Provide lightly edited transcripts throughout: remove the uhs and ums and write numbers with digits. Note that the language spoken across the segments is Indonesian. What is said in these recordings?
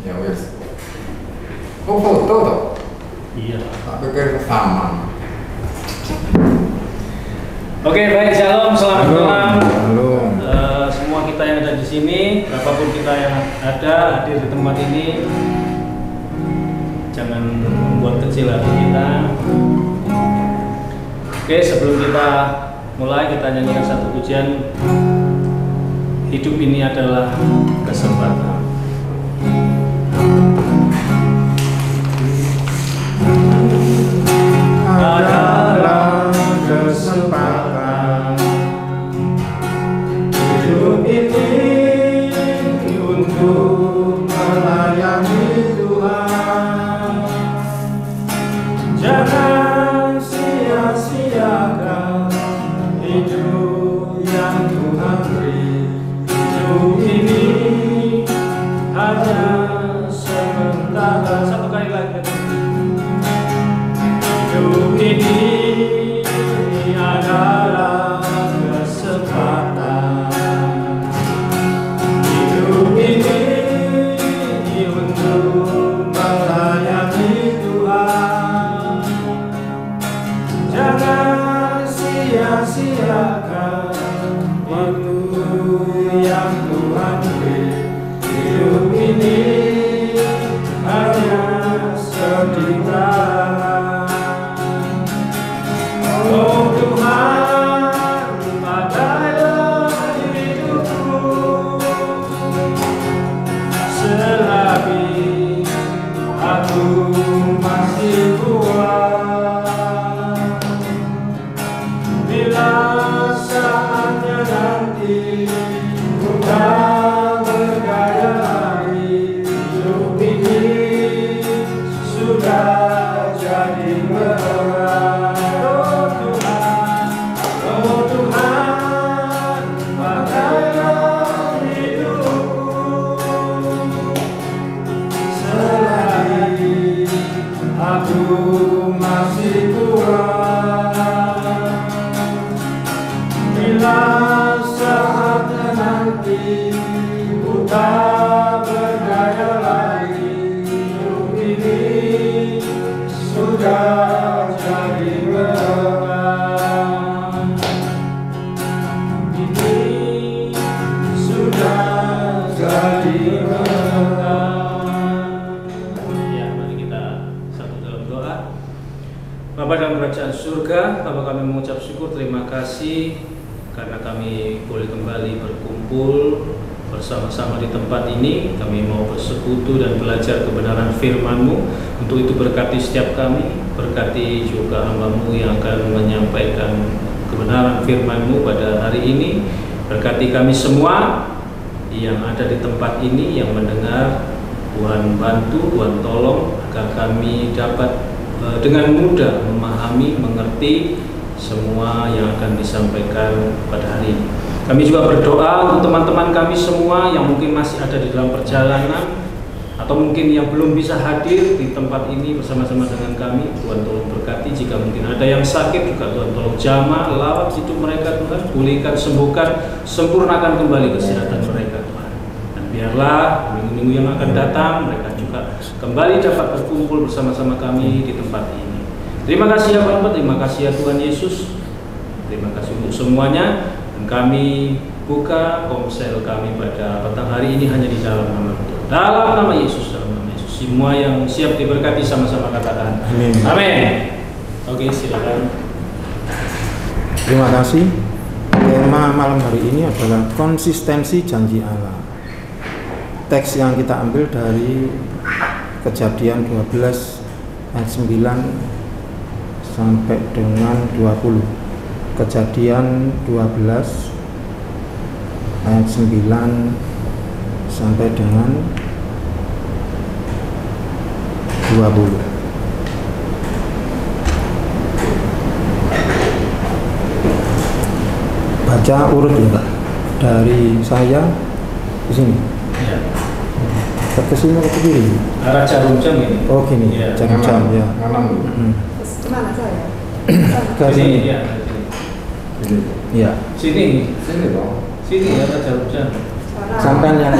Ya wes. Oh foto toh? Iya. Tak pikir rekaman. Oke, baik, shalom, selamat malam. Halo. Semua kita yang ada di sini, berapapun kita yang ada hadir di tempat ini, jangan membuat kecil hati kita. Oke, sebelum kita mulai, kita nyanyikan satu pujian. Hidup ini adalah kesempatan. Adalah kesempatan. Hidup ini untuk melayani Tuhan. Jangan sia-siakan hidup yang Tuhan beri. Hidup ini hanya sementara. Satu kali lagi. Hidup ini adalah kesempatan. Hidup ini untuk melayani Tuhan. Jangan sia-siakan waktu yang Tuhan beri. Hidup ini hanya sementara. Oh Tuhan, pakailah hidupku selagi aku masih kuat. Bila saatnya nanti ku tak berdaya lagi, hidup ini sudah jadi berat. Oh Tuhan, pakailah hidupku selagi aku masih kuat. Bila saatnya nanti ku tak berdaya lagi, hidup ini sudah jadi berat. Ini sudah jadi berat. Ya, mari kita satu dalam doa. Bapa dalam kerajaan surga, Bapa kami mengucap syukur, terima kasih karena kami boleh kembali berkumpul bersama-sama di tempat ini. Kami mau bersekutu dan belajar kebenaran firman-Mu. Untuk itu berkati setiap kami, berkati juga hamba-Mu yang akan menyampaikan kebenaran firman-Mu pada hari ini. Berkati kami semua yang ada di tempat ini, yang mendengar. Tuhan bantu, Tuhan tolong agar kami dapat dengan mudah memahami, mengerti semua yang akan disampaikan pada hari ini. Kami juga berdoa untuk teman-teman kami semua yang mungkin masih ada di dalam perjalanan atau mungkin yang belum bisa hadir di tempat ini bersama-sama dengan kami. Tuhan tolong berkati, jika mungkin ada yang sakit juga Tuhan tolong jamah, lawat hidup mereka Tuhan, pulihkan, sembuhkan, sempurnakan kembali kesehatan mereka Tuhan. Dan biarlah minggu-minggu yang akan datang mereka juga kembali dapat berkumpul bersama-sama kami di tempat ini. Terima kasih ya Bapak, terima kasih ya Tuhan Yesus. Terima kasih untuk semuanya. Dan kami buka ponsel kami pada petang hari ini hanya di dalam nama Tuhan. Dalam nama Yesus, dalam nama Yesus. Semua yang siap diberkati sama-sama katakan amin. Amin. Oke, silakan. Terima kasih. Tema malam hari ini adalah konsistensi janji Allah. Teks yang kita ambil dari Kejadian 12 ayat 9 sampai dengan 20. Kejadian 12 ayat 9 sampai dengan 20. Baca urut ya Pak, dari saya ke sini. Ya. Ke sini ke kiri. Arah jarum jam ini. Oh gini, Ya. jarum jam ya. Kanan. Kemana saya? Ke sini. Ya. Ini. Ya. Sini. Sini dong. Sini arah jarum jam. Sampai yang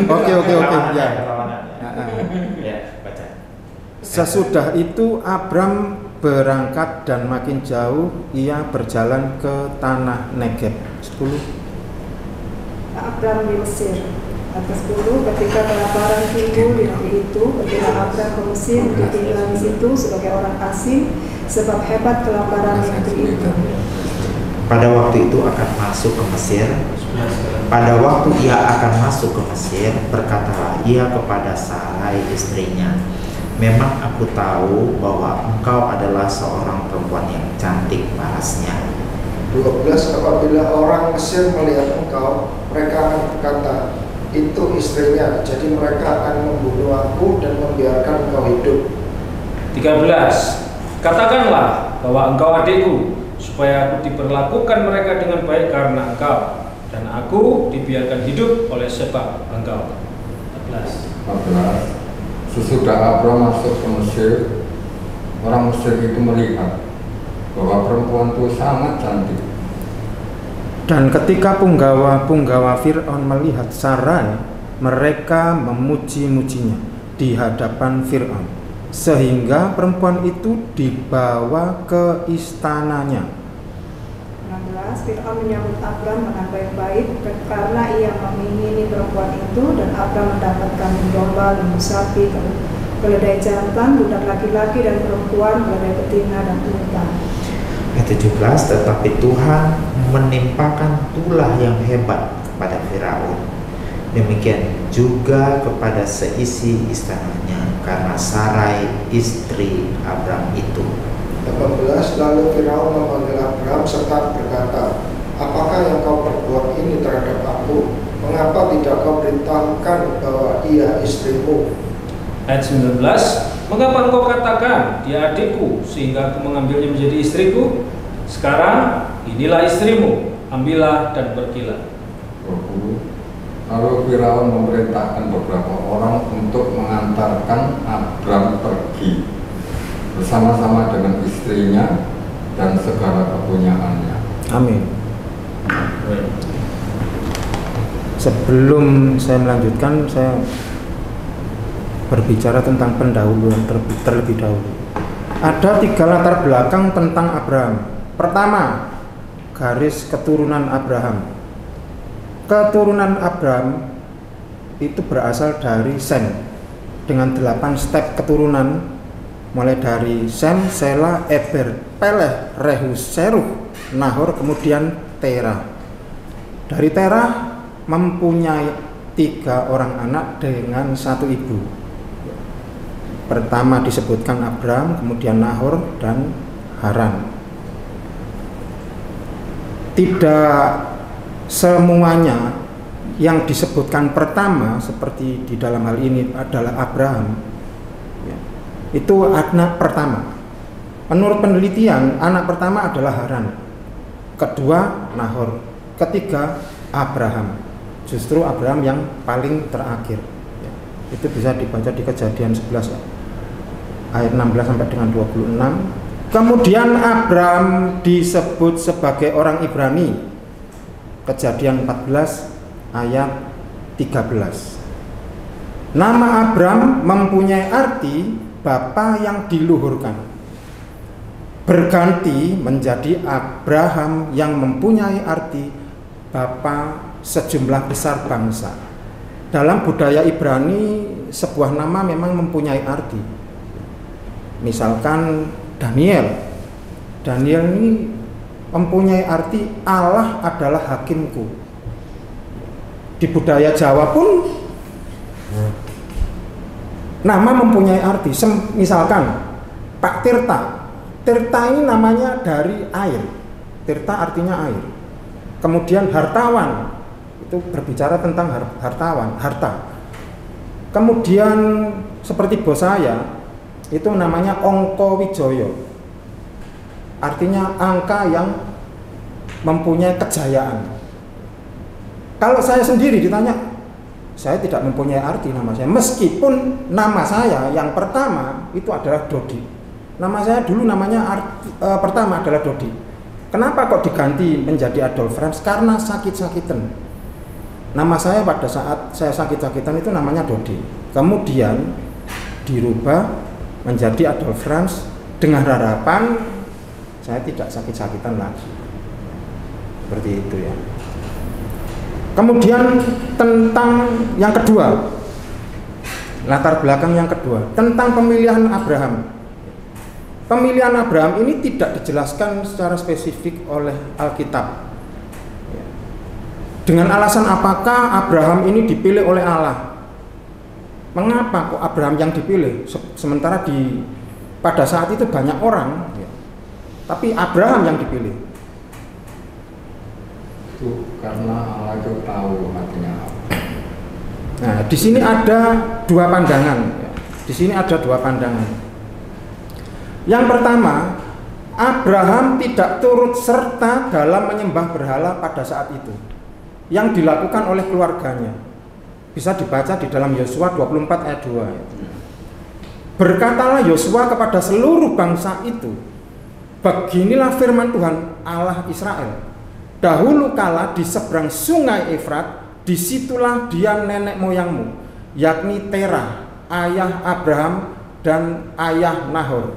Oke, ya. Ya, baca. Sesudah itu Abram berangkat dan makin jauh ia berjalan ke tanah Negeb. 10. Abram di Mesir. Atas 10, ketika kelaparan timbul di negeri itu, pergilah Abram ke Mesir untuk tinggal di situ sebagai orang asing, sebab hebat kelaparan di negeri itu. Pada waktu itu akan masuk ke Mesir. Pada waktu ia akan masuk ke Mesir, berkatalah ia kepada Sarai istrinya, memang aku tahu bahwa engkau adalah seorang perempuan yang cantik parasnya. 12. Apabila orang Mesir melihat engkau, mereka akan berkata, itu istrinya, jadi mereka akan membunuh aku dan membiarkan engkau hidup. 13. Katakanlah bahwa engkau adikku, supaya aku diperlakukan mereka dengan baik karena engkau, dan aku dibiarkan hidup oleh sebab engkau. 14. Sesudah Abram masuk ke Mesir, orang Mesir itu melihat bahwa perempuan itu sangat cantik. Dan ketika punggawa-punggawa Fir'aun melihat Sarai, mereka memuji-mujinya di hadapan Fir'aun, sehingga perempuan itu dibawa ke istananya. 16. Fir'aun menyambut Abram dengan baik-baik karena ia mengingini perempuan itu, dan Abram mendapatkan domba, lembu sapi, keledai jantan, budak laki-laki dan perempuan, keledai betina dan unta. 17. Tetapi Tuhan menimpakan tulah yang hebat kepada Firaun, demikian juga kepada seisi istananya, karena Sarai istri Abram itu. 18. Lalu Firaun memanggil Abram serta berkata, apakah yang kau perbuat ini terhadap aku? Mengapa tidak kau beritahukan bahwa ia istrimu? Ayat 19. Mengapa engkau katakan dia adikku, sehingga aku mengambilnya menjadi istriku? Sekarang inilah istrimu, ambillah dan pergilah. 20. Lalu Firaun memerintahkan beberapa orang untuk mengantarkan Abram pergi bersama-sama dengan istrinya dan segala kepunyaannya. Amin. Sebelum saya melanjutkan, saya berbicara tentang pendahuluan terlebih dahulu. Ada 3 latar belakang tentang Abraham. Pertama, garis keturunan Abraham. Keturunan Abraham itu berasal dari Sem dengan 8 step keturunan, mulai dari Sem, Sela, Eber, Peleh, Rehu, Seruh, Nahor, kemudian Terah. Dari Terah mempunyai 3 orang anak dengan 1 ibu. Pertama disebutkan Abram, kemudian Nahor dan Haran. Tidak semuanya yang disebutkan pertama seperti di dalam hal ini adalah Abraham. Itu anak pertama. Menurut penelitian, anak pertama adalah Haran, kedua Nahor, ketiga Abraham. Justru Abraham yang paling terakhir. Itu bisa dibaca di Kejadian 11 ayat 16 sampai dengan 26. Kemudian Abraham disebut sebagai orang Ibrani. Kejadian 14 ayat 13. Nama Abraham mempunyai arti bapa yang diluhurkan, berganti menjadi Abraham yang mempunyai arti bapa sejumlah besar bangsa. Dalam budaya Ibrani, sebuah nama memang mempunyai arti. Misalkan Daniel ini mempunyai arti Allah adalah hakimku. Di budaya Jawa pun nama mempunyai arti. Misalkan Pak Tirta ini namanya dari air. Tirta artinya air. Kemudian hartawan, itu berbicara tentang hartawan, harta. Kemudian seperti bos saya, itu namanya Ongko Wijoyo, artinya angka yang mempunyai kejayaan. Kalau saya sendiri ditanya, saya tidak mempunyai arti nama saya, meskipun nama saya yang pertama itu adalah Dodi. Nama saya dulu namanya pertama adalah Dodi. Kenapa kok diganti menjadi Adolf Franz? Karena sakit-sakitan. Nama saya pada saat saya sakit-sakitan itu namanya Dodi. Kemudian dirubah menjadi Adolf Franz dengan harapan saya tidak sakit-sakitan lagi. Seperti itu ya. Kemudian tentang yang kedua, latar belakang yang kedua, tentang pemilihan Abraham. Pemilihan Abraham ini tidak dijelaskan secara spesifik oleh Alkitab. Dengan alasan apakah Abraham ini dipilih oleh Allah? Mengapa kok Abraham yang dipilih? Sementara pada saat itu banyak orang, tapi Abraham yang dipilih. Itu karena Allah itu tahu hatinya apa. Nah, di sini ada dua pandangan. Di sini ada dua pandangan. Yang pertama, Abraham tidak turut serta dalam menyembah berhala pada saat itu. Yang dilakukan oleh keluarganya. Bisa dibaca di dalam Yosua 24 ayat 2. Berkatalah Yosua kepada seluruh bangsa itu, beginilah firman Tuhan Allah Israel. Dahulu kala di seberang sungai Efrat, disitulah diam nenek moyangmu, yakni Terah, ayah Abraham dan ayah Nahor.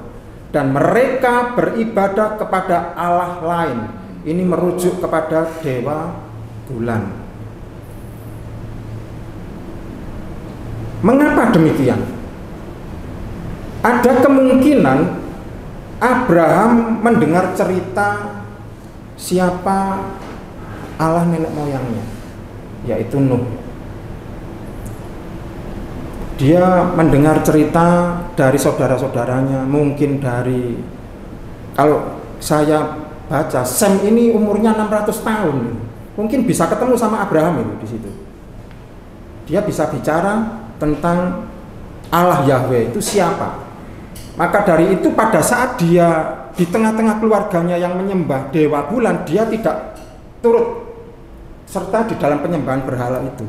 Dan mereka beribadah kepada Allah lain. Ini merujuk kepada dewa bulan. Mengapa demikian? Ada kemungkinan Abraham mendengar cerita siapa Allah nenek moyangnya, yaitu Nuh. Dia mendengar cerita dari saudara-saudaranya, mungkin dari, kalau saya baca, Sem ini umurnya 600 tahun. Mungkin bisa ketemu sama Abraham itu di situ. Dia bisa bicara tentang Allah Yahweh itu siapa. Maka dari itu pada saat dia di tengah-tengah keluarganya yang menyembah dewa bulan, dia tidak turut serta di dalam penyembahan berhala itu.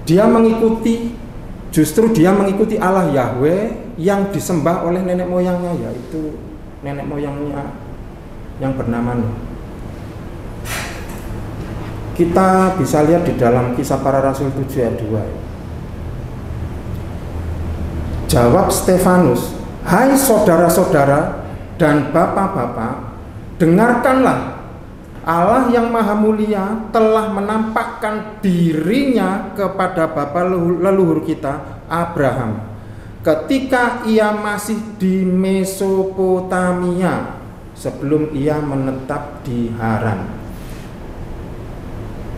Dia mengikuti, justru dia mengikuti Allah Yahweh yang disembah oleh nenek moyangnya, yaitu nenek moyangnya yang bernama Nuh. Kita bisa lihat di dalam Kisah Para Rasul 7 ayat 2. Jawab Stefanus, hai saudara-saudara dan bapak-bapak, dengarkanlah, Allah yang maha mulia telah menampakkan dirinya kepada bapa leluhur kita Abraham ketika ia masih di Mesopotamia sebelum ia menetap di Haran.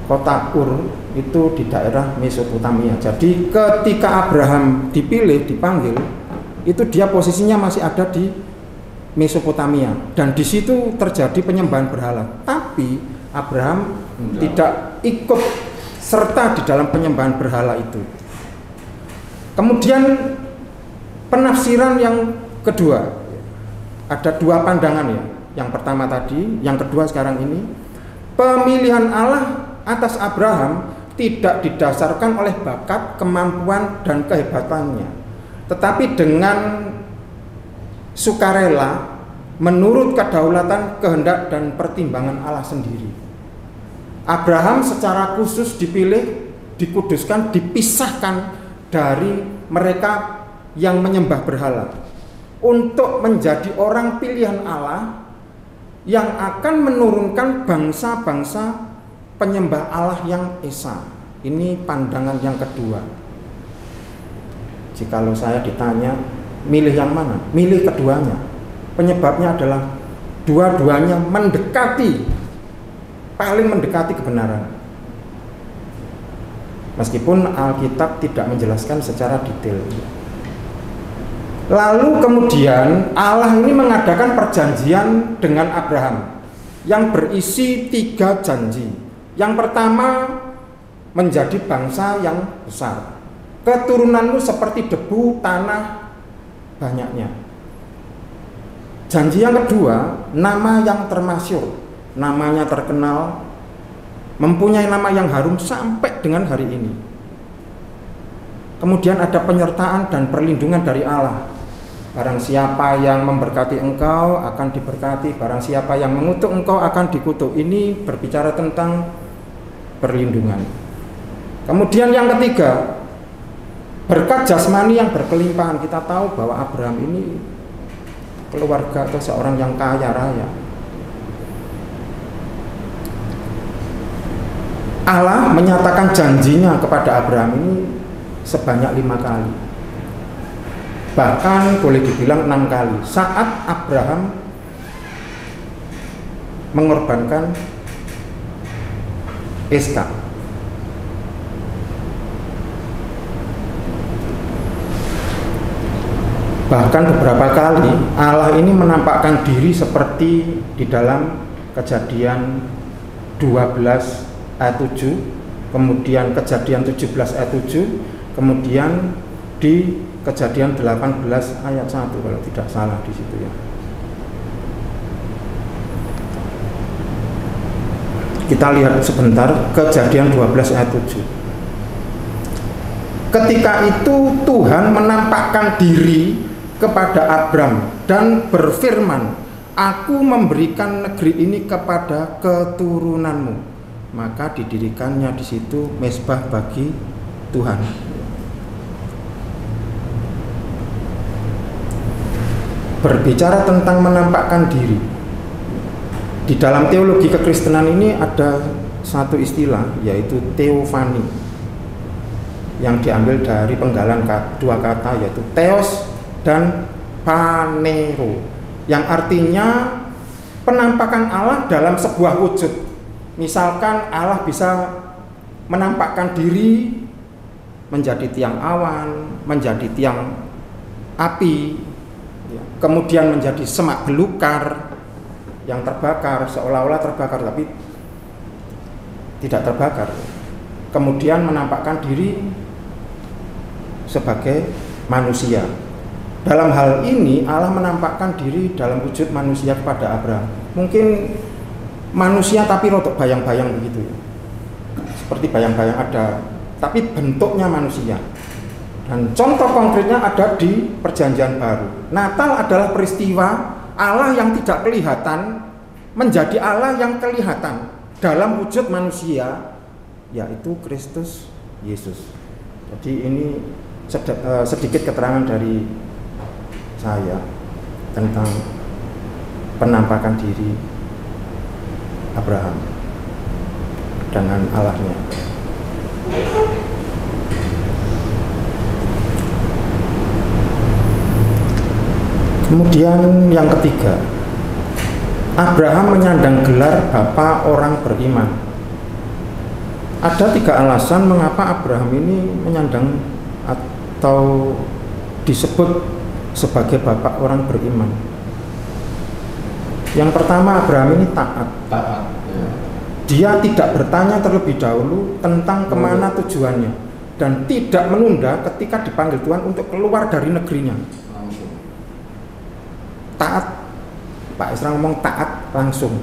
Kota Ur itu di daerah Mesopotamia. Jadi ketika Abraham dipilih, dipanggil, itu dia posisinya masih ada di Mesopotamia, dan di situ terjadi penyembahan berhala. Tapi Abraham tidak ikut serta di dalam penyembahan berhala itu. Kemudian penafsiran yang kedua, ada dua pandangan ya. Yang pertama tadi, yang kedua sekarang ini, pemilihan Allah atas Abraham tidak didasarkan oleh bakat, kemampuan, dan kehebatannya, tetapi dengan sukarela menurut kedaulatan, kehendak, dan pertimbangan Allah sendiri. Abraham secara khusus dipilih, dikuduskan, dipisahkan dari mereka yang menyembah berhala untuk menjadi orang pilihan Allah yang akan menurunkan bangsa-bangsa penyembah Allah yang esa. Ini pandangan yang kedua. Jikalau saya ditanya milih yang mana, milih keduanya. Penyebabnya adalah dua-duanya mendekati, paling mendekati kebenaran. Meskipun Alkitab tidak menjelaskan secara detail. Lalu kemudian Allah ini mengadakan perjanjian dengan Abraham yang berisi 3 janji. Yang pertama, menjadi bangsa yang besar. Keturunanmu seperti debu tanah banyaknya. Janji yang kedua, nama yang termasyhur, namanya terkenal, mempunyai nama yang harum sampai dengan hari ini. Kemudian ada penyertaan dan perlindungan dari Allah. Barang siapa yang memberkati engkau akan diberkati, barang siapa yang mengutuk engkau akan dikutuk. Ini berbicara tentang perlindungan. Kemudian yang ketiga, berkat jasmani yang berkelimpahan. Kita tahu bahwa Abraham ini keluarga atau seorang yang kaya raya. Allah menyatakan janjinya kepada Abraham ini sebanyak 5 kali. Bahkan boleh dibilang 6 kali. Saat Abraham mengorbankan Iskak. Bahkan beberapa kali Allah ini menampakkan diri seperti di dalam Kejadian 12 ayat 7, kemudian Kejadian 17 ayat 7, kemudian di Kejadian 18 ayat 1 kalau tidak salah di situ ya. Kita lihat sebentar Kejadian 12 ayat 7. Ketika itu Tuhan menampakkan diri kepada Abram dan berfirman, "Aku memberikan negeri ini kepada keturunanmu." Maka didirikannya di situ mezbah bagi Tuhan. Berbicara tentang menampakkan diri, di dalam teologi kekristenan ini ada satu istilah, yaitu teofani, yang diambil dari penggalan dua kata, yaitu theos dan panero, yang artinya penampakan Allah dalam sebuah wujud. Misalkan Allah bisa menampakkan diri menjadi tiang awan, menjadi tiang api, kemudian menjadi semak belukar yang terbakar, seolah-olah terbakar tapi tidak terbakar. Kemudian menampakkan diri sebagai manusia. Dalam hal ini Allah menampakkan diri dalam wujud manusia kepada Abraham. Mungkin manusia tapi rotok bayang-bayang begitu, seperti bayang-bayang ada, tapi bentuknya manusia. Dan contoh konkretnya ada di Perjanjian Baru. Natal adalah peristiwa Allah yang tidak kelihatan menjadi Allah yang kelihatan dalam wujud manusia, yaitu Kristus Yesus. Jadi ini sedikit keterangan dari saya tentang penampakan diri Abraham dengan Allahnya. Kemudian yang ketiga, Abraham menyandang gelar bapa orang beriman. Ada 3 alasan mengapa Abraham ini menyandang atau disebut sebagai bapak orang beriman. Yang pertama, Abraham ini taat. Ya. Dia tidak bertanya terlebih dahulu tentang kemana tujuannya, dan tidak menunda ketika dipanggil Tuhan untuk keluar dari negerinya. Langsung. Taat. Pak Isra ngomong taat langsung.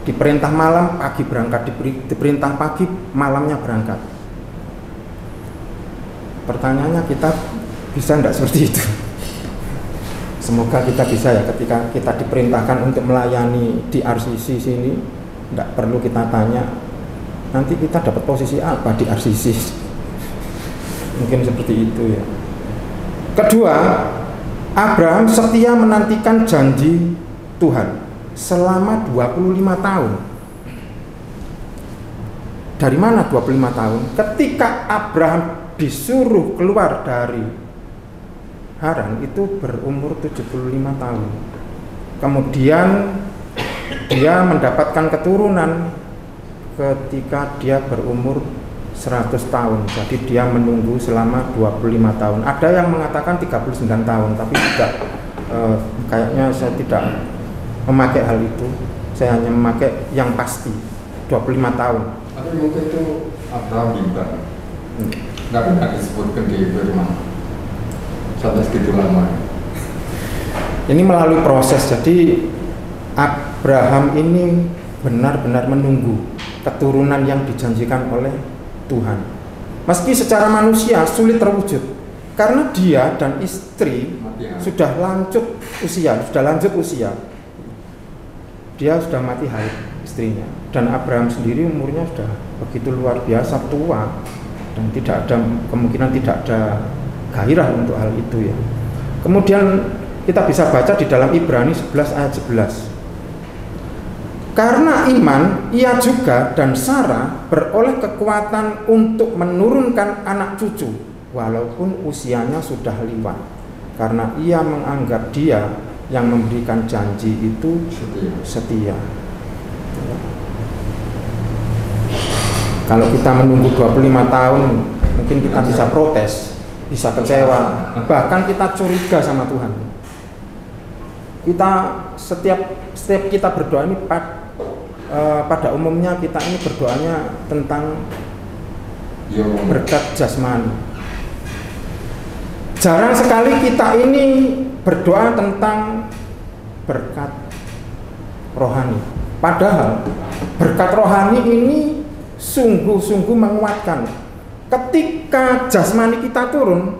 Diperintah malam, pagi berangkat. Diperintah pagi, malamnya berangkat. Pertanyaannya, kita bisa enggak seperti itu? Semoga kita bisa ya, ketika kita diperintahkan untuk melayani di RCC sini, tidak perlu kita tanya nanti kita dapat posisi apa di RCC. Mungkin seperti itu ya. Kedua, Abraham setia menantikan janji Tuhan selama 25 tahun. Dari mana 25 tahun? Ketika Abraham disuruh keluar dari Haran itu berumur 75 tahun. Kemudian dia mendapatkan keturunan ketika dia berumur 100 tahun. Jadi dia menunggu selama 25 tahun. Ada yang mengatakan 39 tahun, tapi tidak, kayaknya saya tidak memakai hal itu. Saya hanya memakai yang pasti 25 tahun. Tapi mungkin itu Abraham bimbang. Nggak pernah disebutkan di firman. Sampai segitu lama. Ini melalui proses. Jadi Abraham ini benar-benar menunggu keturunan yang dijanjikan oleh Tuhan. Meski secara manusia sulit terwujud, karena dia dan istri sudah lanjut usia. Dia sudah mati haid. istrinya. Dan Abraham sendiri umurnya sudah begitu luar biasa tua dan tidak ada kemungkinan tidak ada gairah untuk hal itu ya. Kemudian kita bisa baca di dalam Ibrani 11 ayat 11. Karena iman, ia juga dan Sarah beroleh kekuatan untuk menurunkan anak cucu walaupun usianya sudah liwat, karena ia menganggap dia yang memberikan janji itu setia. Kalau kita menunggu 25 tahun, mungkin kita bisa protes, bisa kecewa, bahkan kita curiga sama Tuhan. Kita setiap kita berdoa ini pada umumnya kita ini berdoanya tentang berkat jasmani. Jarang sekali kita ini berdoa tentang berkat rohani. Padahal berkat rohani ini sungguh-sungguh menguatkan. Ketika jasmani kita turun,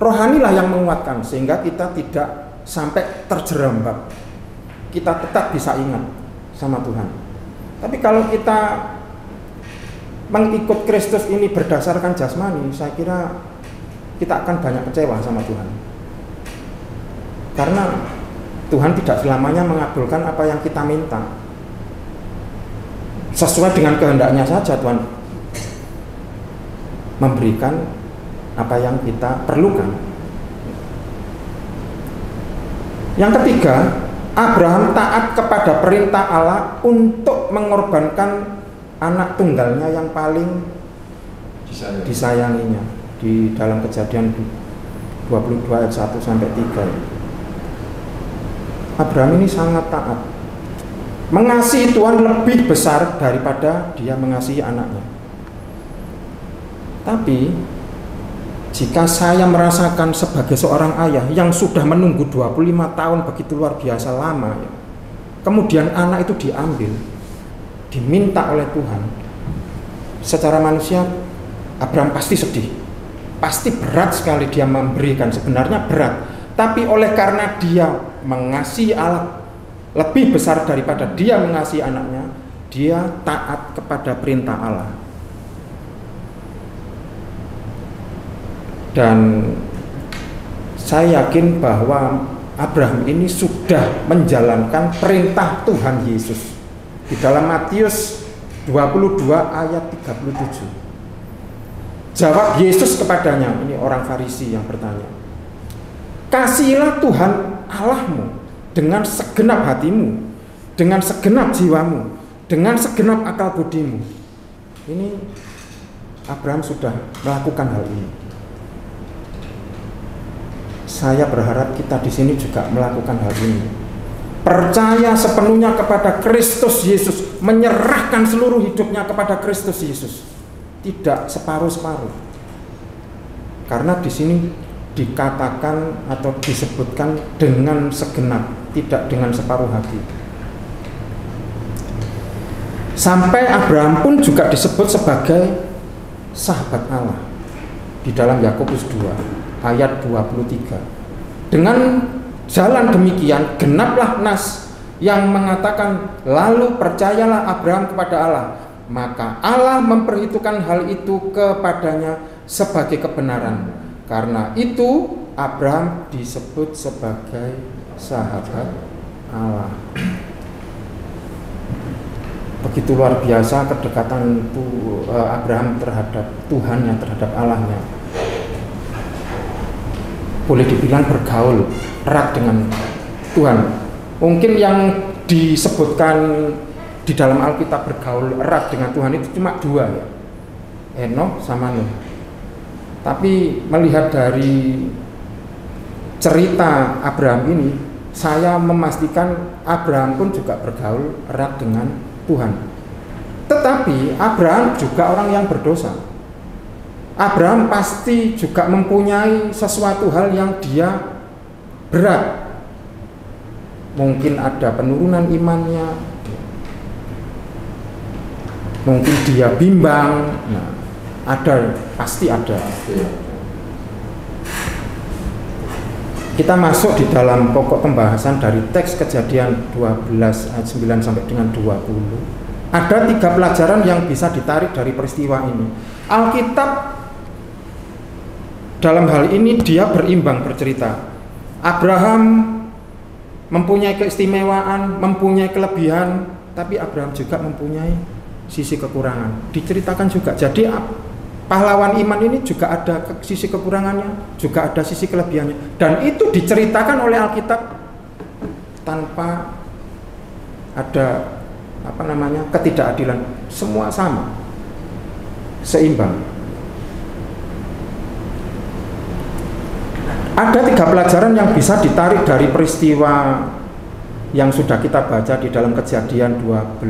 rohanilah yang menguatkan sehingga kita tidak sampai terjerembab. Kita tetap bisa ingat sama Tuhan. Tapi kalau kita mengikut Kristus ini berdasarkan jasmani, saya kira kita akan banyak kecewa sama Tuhan. Karena Tuhan tidak selamanya mengabulkan apa yang kita minta. Sesuai dengan kehendaknya saja Tuhan memberikan apa yang kita perlukan. Yang ketiga, Abraham taat kepada perintah Allah untuk mengorbankan anak tunggalnya yang paling disayanginya di dalam Kejadian 22 ayat 1 sampai 3. Abraham ini sangat taat, mengasihi Tuhan lebih besar daripada dia mengasihi anaknya. Tapi jika saya merasakan sebagai seorang ayah yang sudah menunggu 25 tahun begitu luar biasa lama, kemudian anak itu diambil, diminta oleh Tuhan, secara manusia Abraham pasti sedih, pasti berat sekali dia memberikan, sebenarnya berat, tapi oleh karena dia mengasihi Allah lebih besar daripada dia mengasihi anaknya, dia taat kepada perintah Allah. Dan saya yakin bahwa Abraham ini sudah menjalankan perintah Tuhan Yesus di dalam Matius 22 ayat 37. Jawab Yesus kepadanya, ini orang Farisi yang bertanya, kasihilah Tuhan Allahmu dengan segenap hatimu, dengan segenap jiwamu, dengan segenap akal budimu. Ini Abraham sudah melakukan hal ini. Saya berharap kita di sini juga melakukan hal ini. Percaya sepenuhnya kepada Kristus Yesus, menyerahkan seluruh hidupnya kepada Kristus Yesus. Tidak separuh-separuh. Karena di sini dikatakan atau disebutkan dengan segenap, tidak dengan separuh hati. Sampai Abraham pun juga disebut sebagai sahabat Allah di dalam Yakobus 2 ayat 23. Dengan jalan demikian genaplah nas yang mengatakan, lalu percayalah Abraham kepada Allah, maka Allah memperhitungkan hal itu kepadanya sebagai kebenaran. Karena itu Abraham disebut sebagai sahabat Allah. Begitu luar biasa kedekatan Abraham terhadap Tuhannya, terhadap Allahnya. Boleh dibilang bergaul erat dengan Tuhan. Mungkin yang disebutkan di dalam Alkitab bergaul erat dengan Tuhan itu cuma dua ya, Henokh sama Nuh. Tapi melihat dari cerita Abraham ini, saya memastikan Abraham pun juga bergaul erat dengan Tuhan. Tetapi Abraham juga orang yang berdosa. Abraham pasti juga mempunyai sesuatu hal yang dia berat. Mungkin ada penurunan imannya, mungkin dia bimbang. Nah, ada, pasti ada. kita masuk di dalam pokok pembahasan dari teks Kejadian 12 ayat 9 sampai dengan 20. Ada 3 pelajaran yang bisa ditarik dari peristiwa ini. Alkitab dalam hal ini dia berimbang bercerita. Abraham mempunyai keistimewaan, mempunyai kelebihan, tapi Abraham juga mempunyai sisi kekurangan. Diceritakan juga. Jadi pahlawan iman ini juga ada sisi kekurangannya, juga ada sisi kelebihannya. Dan itu diceritakan oleh Alkitab tanpa ada ketidakadilan. Semua sama, seimbang. Ada 3 pelajaran yang bisa ditarik dari peristiwa yang sudah kita baca di dalam Kejadian 12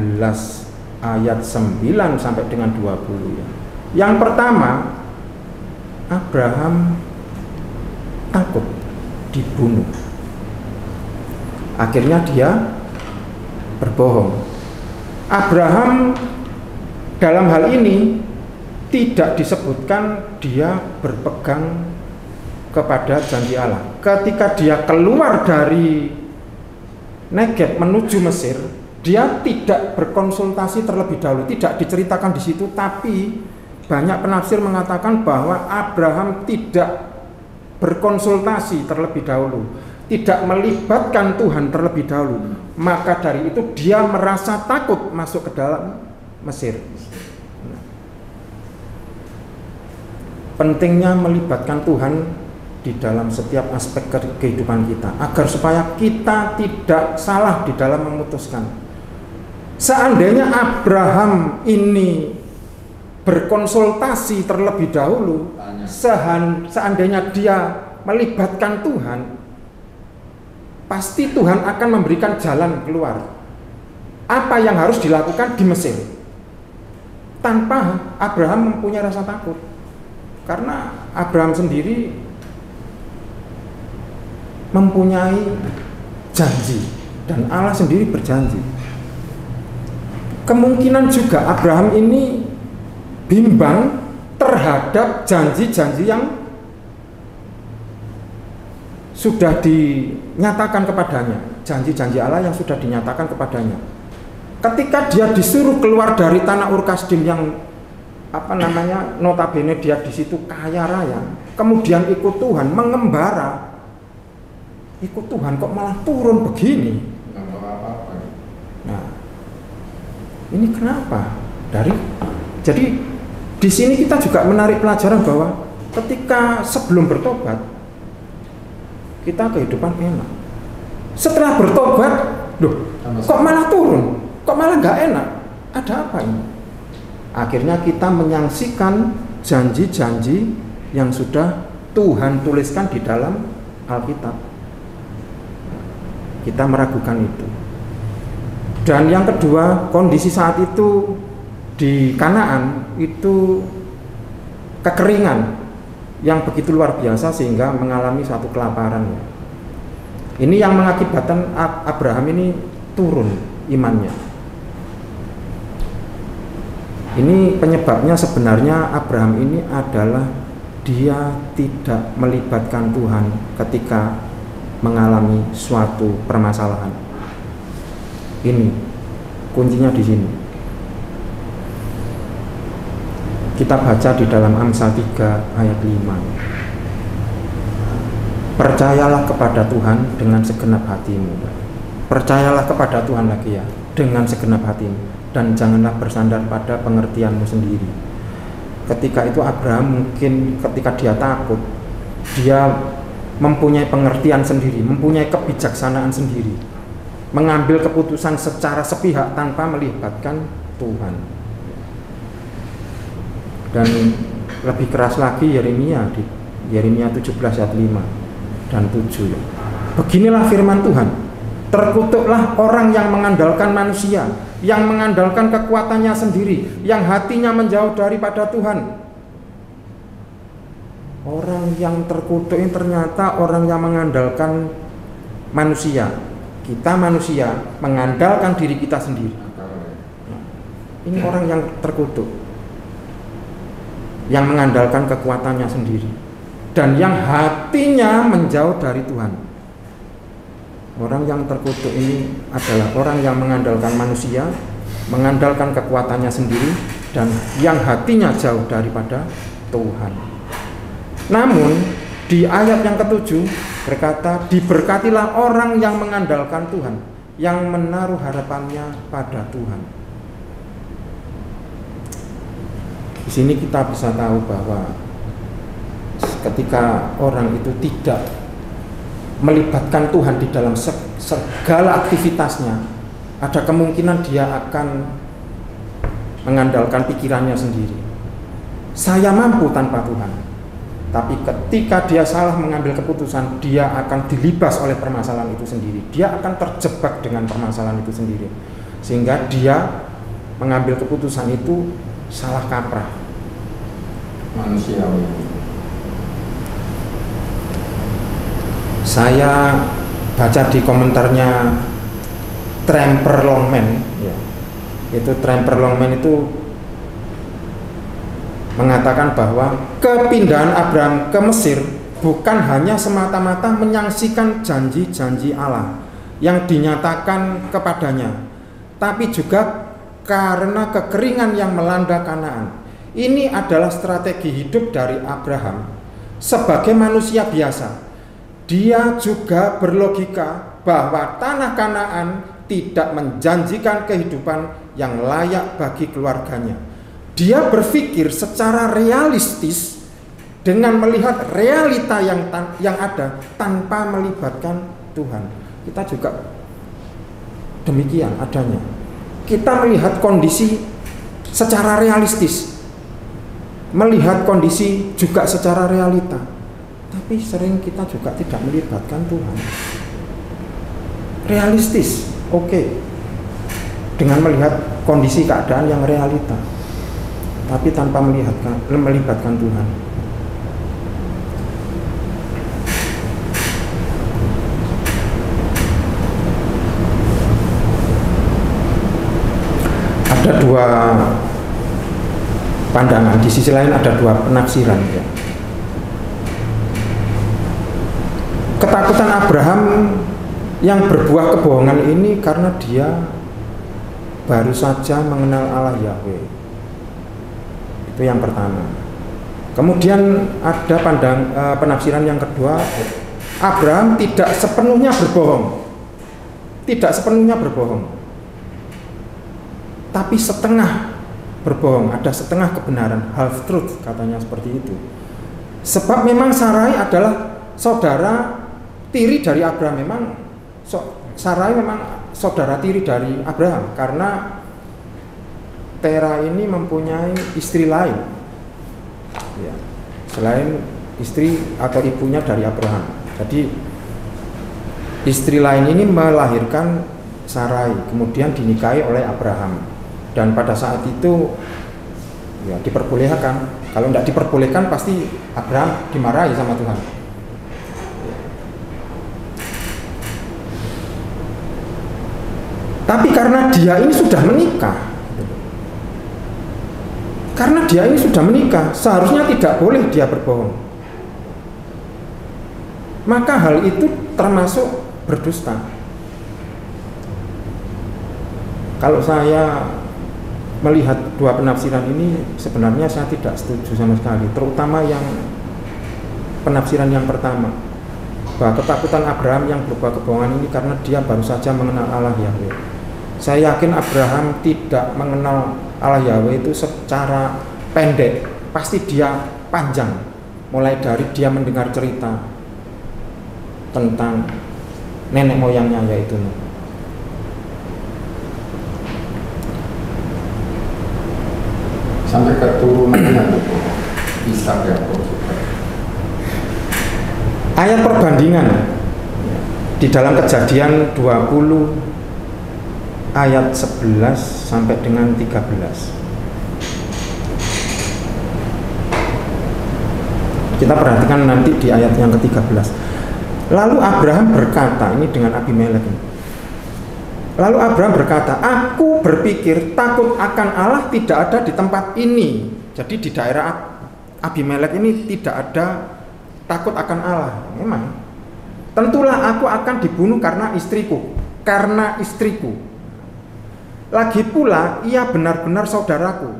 ayat 9 sampai dengan 20 ya. Yang pertama, Abraham takut dibunuh. Akhirnya dia berbohong. Abraham dalam hal ini tidak disebutkan dia berpegang kepada janji Allah. Ketika dia keluar dari Negeb menuju Mesir, dia tidak berkonsultasi terlebih dahulu, tidak diceritakan di situ, tapi banyak penafsir mengatakan bahwa Abraham tidak berkonsultasi terlebih dahulu, tidak melibatkan Tuhan terlebih dahulu. Maka dari itu dia merasa takut masuk ke dalam Mesir. Pentingnya melibatkan Tuhan di dalam setiap aspek kehidupan kita, agar supaya kita tidak salah di dalam memutuskan. Seandainya Abraham ini berkonsultasi terlebih dahulu, seandainya dia melibatkan Tuhan, pasti Tuhan akan memberikan jalan keluar. Apa yang harus dilakukan di Mesir, tanpa Abraham mempunyai rasa takut. Karena Abraham sendiri mempunyai janji dan Allah sendiri berjanji. Kemungkinan juga Abraham ini bimbang terhadap janji-janji yang sudah dinyatakan kepadanya, janji-janji Allah yang sudah dinyatakan kepadanya. Ketika dia disuruh keluar dari tanah Ur Kasdim yang notabene dia di situ kaya raya, kemudian ikut Tuhan mengembara. Ikut Tuhan kok malah turun begini. Nah, ini kenapa? Jadi di sini kita juga menarik pelajaran bahwa ketika sebelum bertobat kita kehidupan enak. Setelah bertobat, kok malah turun? Kok malah nggak enak? Ada apa ini? Akhirnya kita menyaksikan janji-janji yang sudah Tuhan tuliskan di dalam Alkitab. Kita meragukan itu. Dan yang kedua, kondisi saat itu di Kanaan itu kekeringan yang begitu luar biasa sehingga mengalami satu kelaparan. Ini yang mengakibatkan Abraham ini turun imannya. Ini penyebabnya sebenarnya Abraham ini adalah dia tidak melibatkan Tuhan ketika mengalami suatu permasalahan. Ini kuncinya di sini. Kita baca di dalam Amsal 3 ayat 5. Percayalah kepada Tuhan dengan segenap hatimu. Percayalah kepada Tuhan lagi ya, dengan segenap hatimu, dan janganlah bersandar pada pengertianmu sendiri. Ketika itu Abraham mungkin ketika dia takut, dia mempunyai pengertian sendiri, mempunyai kebijaksanaan sendiri, mengambil keputusan secara sepihak tanpa melibatkan Tuhan. Dan lebih keras lagi Yeremia di Yeremia 17 ayat 5 dan 7 ya. Beginilah firman Tuhan, terkutuklah orang yang mengandalkan manusia, yang mengandalkan kekuatannya sendiri, yang hatinya menjauh daripada Tuhan. Orang yang terkutuk ini ternyata orang yang mengandalkan manusia. Kita manusia mengandalkan diri kita sendiri. Ini orang yang terkutuk, yang mengandalkan kekuatannya sendiri. dan yang hatinya menjauh dari Tuhan. Orang yang terkutuk ini adalah orang yang mengandalkan manusia, mengandalkan kekuatannya sendiri, dan yang hatinya jauh daripada Tuhan. Namun di ayat yang ke-7 berkata, diberkatilah orang yang mengandalkan Tuhan, yang menaruh harapannya pada Tuhan. Di sini kita bisa tahu bahwa ketika orang itu tidak melibatkan Tuhan di dalam segala aktivitasnya, ada kemungkinan dia akan mengandalkan pikirannya sendiri. Saya mampu tanpa Tuhan. Tapi ketika dia salah mengambil keputusan, dia akan dilibas oleh permasalahan itu sendiri. Dia akan terjebak dengan permasalahan itu sendiri, sehingga dia mengambil keputusan itu salah kaprah. Manusiawi. Saya baca di komentarnya Tremper Longman, ya. Itu Tremper Longman itu mengatakan bahwa kepindahan Abraham ke Mesir bukan hanya semata-mata menyaksikan janji-janji Allah yang dinyatakan kepadanya, tapi juga karena kekeringan yang melanda Kanaan. Ini adalah strategi hidup dari Abraham sebagai manusia biasa. Dia juga berlogika bahwa tanah Kanaan tidak menjanjikan kehidupan yang layak bagi keluarganya. Dia berpikir secara realistis dengan melihat realita yang ada tanpa melibatkan Tuhan. Kita juga demikian adanya. Kita melihat kondisi secara realistis, melihat kondisi juga secara realita, tapi sering kita juga tidak melibatkan Tuhan. Realistis, oke, dengan melihat kondisi keadaan yang realita, tapi tanpa melibatkan Tuhan. Ada dua pandangan, di sisi lain ada dua penafsiran, ya. Ketakutan Abraham yang berbuah kebohongan ini karena dia baru saja mengenal Allah Yahweh. Itu yang pertama. Kemudian ada penafsiran yang kedua, Abraham tidak sepenuhnya berbohong. Tidak sepenuhnya berbohong, tapi setengah berbohong, ada setengah kebenaran, half truth katanya seperti itu. Sebab memang Sarai adalah saudara tiri dari Abraham. Memang Sarai memang saudara tiri dari Abraham karena Tera ini mempunyai istri lain, ya, selain istri atau ibunya dari Abraham. Jadi istri lain ini melahirkan Sarai, kemudian dinikahi oleh Abraham. Dan pada saat itu ya diperbolehkan. Kalau tidak diperbolehkan pasti Abraham dimarahi sama Tuhan. Tapi karena dia ini sudah menikah, seharusnya tidak boleh dia berbohong. Maka hal itu termasuk berdusta. Kalau saya melihat dua penafsiran ini, sebenarnya saya tidak setuju sama sekali, terutama yang penafsiran yang pertama, bahwa ketakutan Abraham yang berupa kebohongan ini karena dia baru saja mengenal Allah Yahweh. Saya yakin Abraham tidak mengenal Allah Yahweh itu secara pendek, pasti dia panjang, mulai dari dia mendengar cerita tentang nenek moyangnya, yaitu sampai keturunannya Ishak Yakub. Ayat perbandingan di dalam Kejadian 20 ayat 11 sampai dengan 13. Kita perhatikan nanti di ayat yang ke-13. Lalu Abraham berkata, ini dengan Abimelek ini. Lalu Abraham berkata, aku berpikir takut akan Allah tidak ada di tempat ini. Jadi di daerah Abimelek ini tidak ada takut akan Allah. Memang. Tentulah aku akan dibunuh karena istriku. Lagi pula ia benar-benar saudaraku,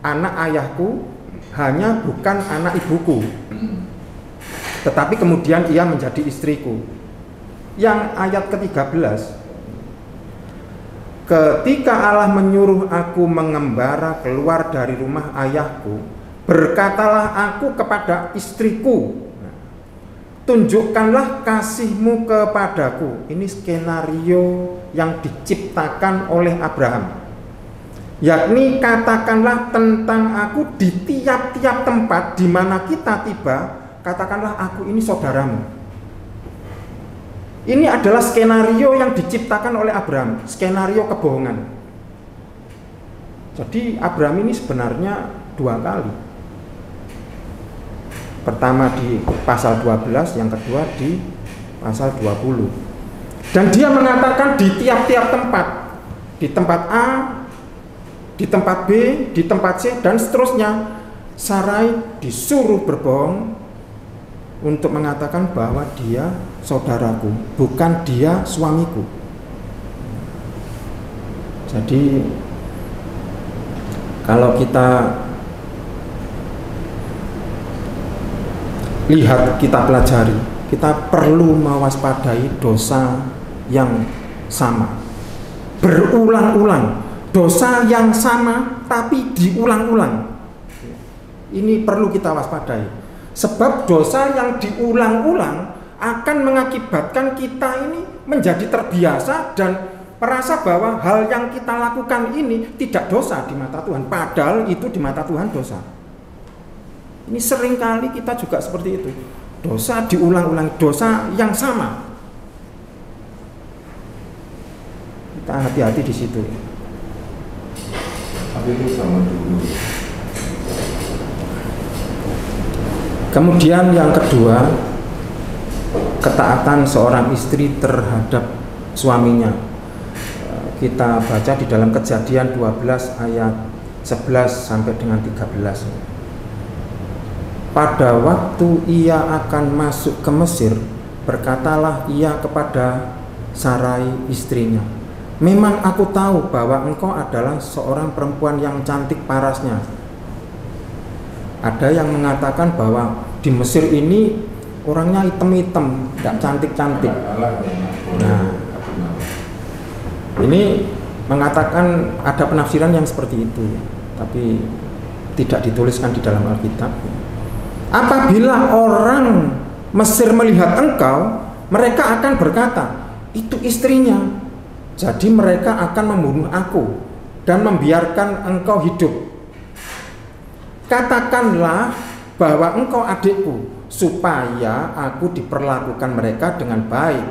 anak ayahku, hanya bukan anak ibuku. Tetapi kemudian ia menjadi istriku. Yang ayat ke-13, ketika Allah menyuruh aku mengembara keluar dari rumah ayahku, berkatalah aku kepada istriku, tunjukkanlah kasihmu kepadaku. Ini skenario yang diciptakan oleh Abraham. Yakni katakanlah tentang aku di tiap-tiap tempat di mana kita tiba, katakanlah aku ini saudaramu. Ini adalah skenario yang diciptakan oleh Abraham, skenario kebohongan. Jadi Abraham ini sebenarnya dua kali. Pertama di pasal 12, yang kedua di pasal 20. Dan dia mengatakan di tiap-tiap tempat. Di tempat A, di tempat B, di tempat C, dan seterusnya. Sarai disuruh berbohong untuk mengatakan bahwa dia saudaraku, bukan dia suamiku. Jadi kalau kita lihat, kita pelajari, kita perlu mewaspadai dosa yang sama, berulang-ulang. Dosa yang sama tapi diulang-ulang. Ini perlu kita waspadai. Sebab dosa yang diulang-ulang akan mengakibatkan kita ini menjadi terbiasa dan merasa bahwa hal yang kita lakukan ini tidak dosa di mata Tuhan, padahal itu di mata Tuhan dosa. Ini seringkali kita juga seperti itu. Dosa diulang-ulang, dosa yang sama. Kita hati-hati di situ. Tapi itu sama dulu. Kemudian yang kedua, ketaatan seorang istri terhadap suaminya. Kita baca di dalam Kejadian 12 ayat 11 sampai dengan 13. Pada waktu ia akan masuk ke Mesir, berkatalah ia kepada Sarai istrinya, memang aku tahu bahwa engkau adalah seorang perempuan yang cantik parasnya. Ada yang mengatakan bahwa di Mesir ini orangnya hitam-hitam, tidak cantik-cantik. Nah, ini mengatakan ada penafsiran yang seperti itu, tapi tidak dituliskan di dalam Alkitab. Apabila orang Mesir melihat engkau, mereka akan berkata, itu istrinya. Jadi mereka akan membunuh aku dan membiarkan engkau hidup. Katakanlah bahwa engkau adikku, supaya aku diperlakukan mereka dengan baik,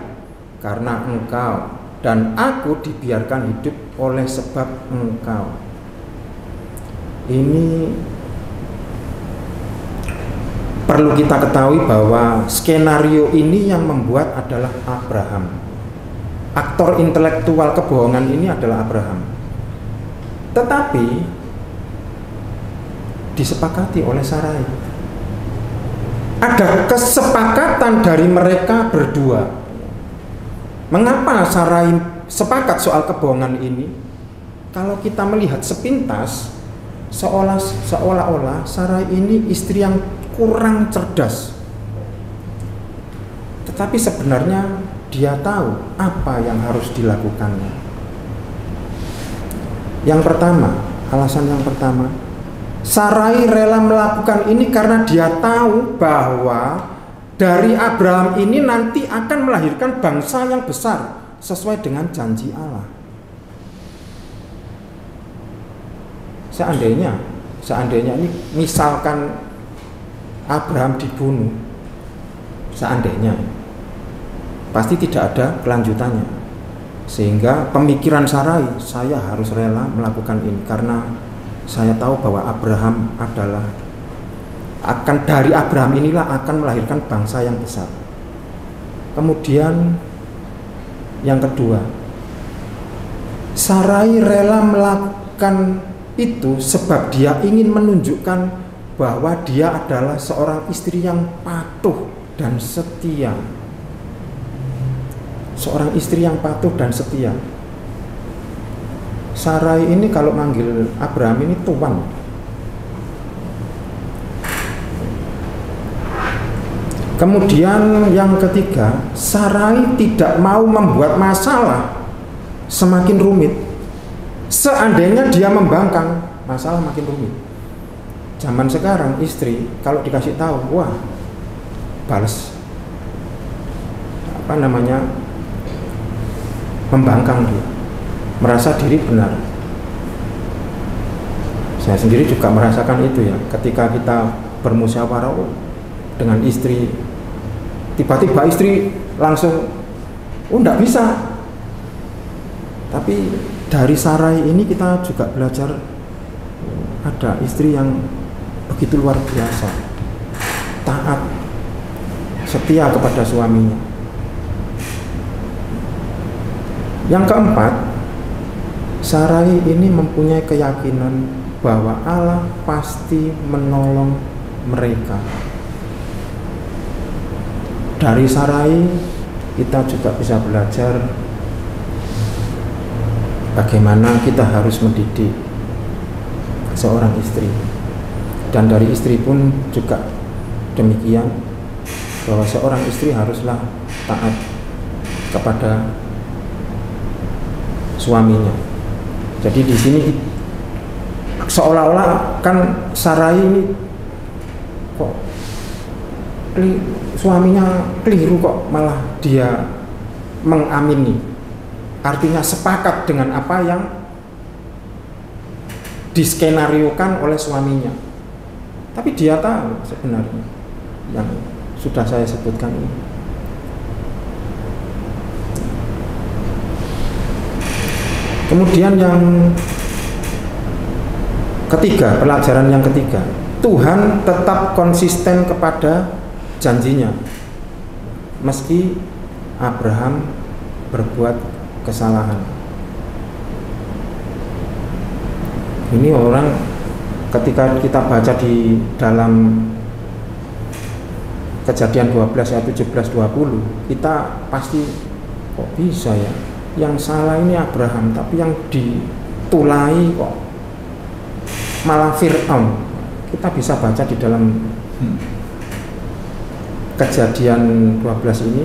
karena engkau dan aku dibiarkan hidup oleh sebab engkau. Ini perlu kita ketahui bahwa skenario ini yang membuat adalah Abraham. Aktor intelektual kebohongan ini adalah Abraham. Tetapi disepakati oleh Sarai. Ada kesepakatan dari mereka berdua. Mengapa Sarai sepakat soal kebohongan ini? Kalau kita melihat sepintas, seolah-olah Sarai ini istri yang kurang cerdas. Tetapi sebenarnya dia tahu apa yang harus dilakukannya. Yang pertama, alasan yang pertama, Sarai rela melakukan ini karena dia tahu bahwa dari Abraham ini nanti akan melahirkan bangsa yang besar sesuai dengan janji Allah. Seandainya ini misalkan Abraham dibunuh, seandainya pasti tidak ada kelanjutannya. Sehingga pemikiran Sarai, saya harus rela melakukan ini karena saya tahu bahwa Abraham adalah dari Abraham inilah akan melahirkan bangsa yang besar. Kemudian yang kedua, Sarai rela melakukan itu sebab dia ingin menunjukkan bahwa dia adalah seorang istri yang patuh dan setia. Seorang istri yang patuh dan setia. Sarai ini kalau manggil Abraham ini tuan. Kemudian yang ketiga, Sarai tidak mau membuat masalah semakin rumit. Seandainya dia membangkang, masalah makin rumit. Zaman sekarang istri kalau dikasih tahu, wah, balas membangkang dia, merasa diri benar. Saya sendiri juga merasakan itu ya, ketika kita bermusyawarah dengan istri, tiba-tiba istri langsung, enggak bisa. Tapi dari Sarai ini kita juga belajar ada istri yang begitu luar biasa, taat, setia kepada suaminya. Yang keempat, Sarai ini mempunyai keyakinan bahwa Allah pasti menolong mereka. Dari Sarai kita juga bisa belajar bagaimana kita harus mendidik seorang istri, dan dari istri pun juga demikian, bahwa seorang istri haruslah taat kepada suaminya. Jadi di sini seolah-olah kan Sarai ini kok suaminya keliru, kok malah dia mengamini, artinya sepakat dengan apa yang diskenariokan oleh suaminya. Tapi dia tahu sebenarnya yang sudah saya sebutkan ini. Kemudian yang ketiga, pelajaran yang ketiga, Tuhan tetap konsisten kepada janjinya meski Abraham berbuat kesalahan. Ini orang ketika kita baca di dalam Kejadian 12 ayat 17-20, kita pasti kok bisa ya, yang salah ini Abraham, tapi yang ditulai kok malah Fir'aun. Kita bisa baca di dalam Kejadian 12 ini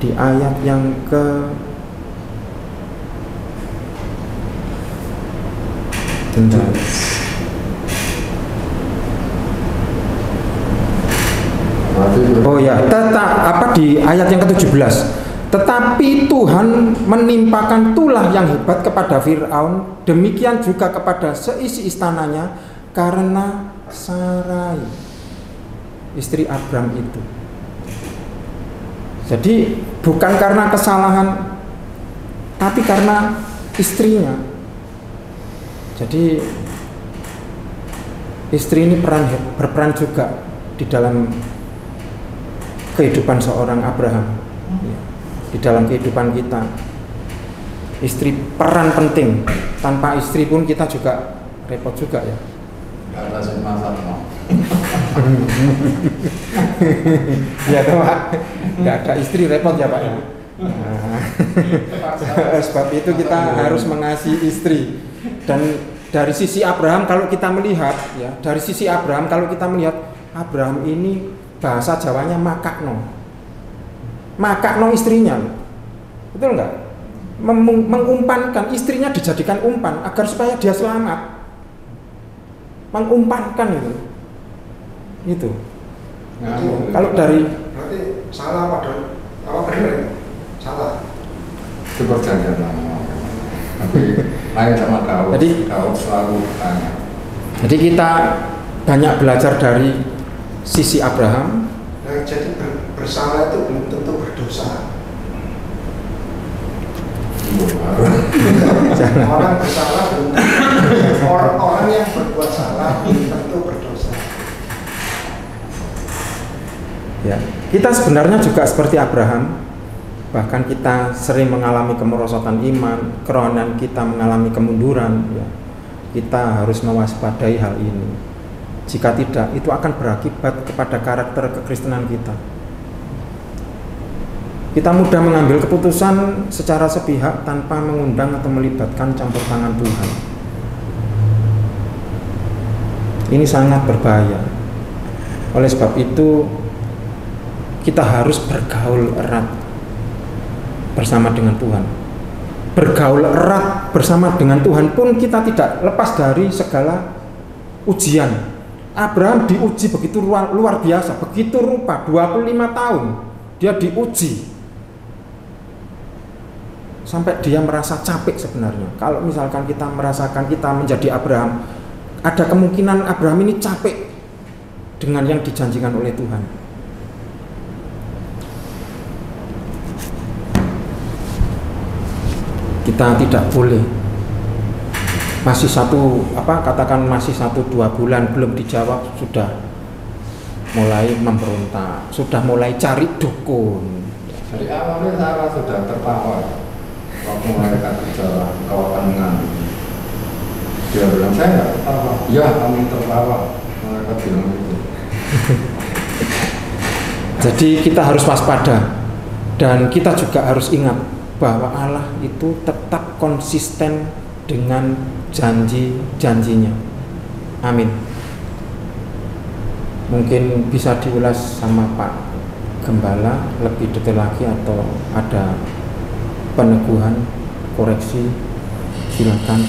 di ayat yang ke di ayat yang ke-17. Tetapi Tuhan menimpakan tulah yang hebat kepada Fir'aun, demikian juga kepada seisi istananya, karena Sarai, istri Abraham itu. Jadi bukan karena kesalahan, tapi karena istrinya. Jadi istri ini berperan juga di dalam kehidupan seorang Abraham, di dalam kehidupan kita. Istri peran penting. Tanpa istri pun kita juga repot juga ya. Gak ada masalah. Ya Pak, nggak ada istri repot ya Pak ya. Sebab itu kita harus mengasihi istri. Dan dari sisi Abraham kalau kita melihat ya, dari sisi Abraham kalau kita melihat, Abraham ini bahasa Jawanya makakno. Makakno istrinya, betul nggak? Mengumpankan istrinya, dijadikan umpan agar supaya dia selamat. Mengumpankan itu. Nah, kalau dari berarti salah apa benar? Salah. Itu perjanjian lama. Tapi lain sama Daud. Daud selalu tanya. Jadi kita banyak belajar dari sisi Abraham. Nah, jadi bersalah itu belum tentu berdosa. Orang bersalah belum tentu, orang yang berbuat salah belum tentu berdosa. Ya, kita sebenarnya juga seperti Abraham. Bahkan kita sering mengalami kemerosotan iman, kerohanian kita mengalami kemunduran. Ya. Kita harus mewaspadai hal ini. Jika tidak, itu akan berakibat kepada karakter kekristenan kita. Kita mudah mengambil keputusan secara sepihak tanpa mengundang atau melibatkan campur tangan Tuhan. Ini sangat berbahaya. Oleh sebab itu, kita harus bergaul erat bersama dengan Tuhan. Bergaul erat bersama dengan Tuhan pun kita tidak lepas dari segala ujian. Abraham diuji begitu luar biasa, begitu rupa, 25 tahun dia diuji. Sampai dia merasa capek sebenarnya. Kalau misalkan kita merasakan kita menjadi Abraham, ada kemungkinan Abraham ini capek dengan yang dijanjikan oleh Tuhan. Kita tidak boleh masih katakan masih 1-2 bulan belum dijawab sudah mulai memberontak, sudah mulai cari dukun. Dari awalnya Sarah sudah tertawa waktu mereka bicara kau akan mengambil. Dia bilang saya nggak tertawa. Ya kami tertawa. Mereka bilang itu. Jadi kita harus waspada dan kita juga harus ingat bahwa Allah itu tetap konsisten dengan janji-janjinya. Amin. Mungkin bisa diulas sama Pak Gembala lebih detail lagi atau ada peneguhan, koreksi, silakan.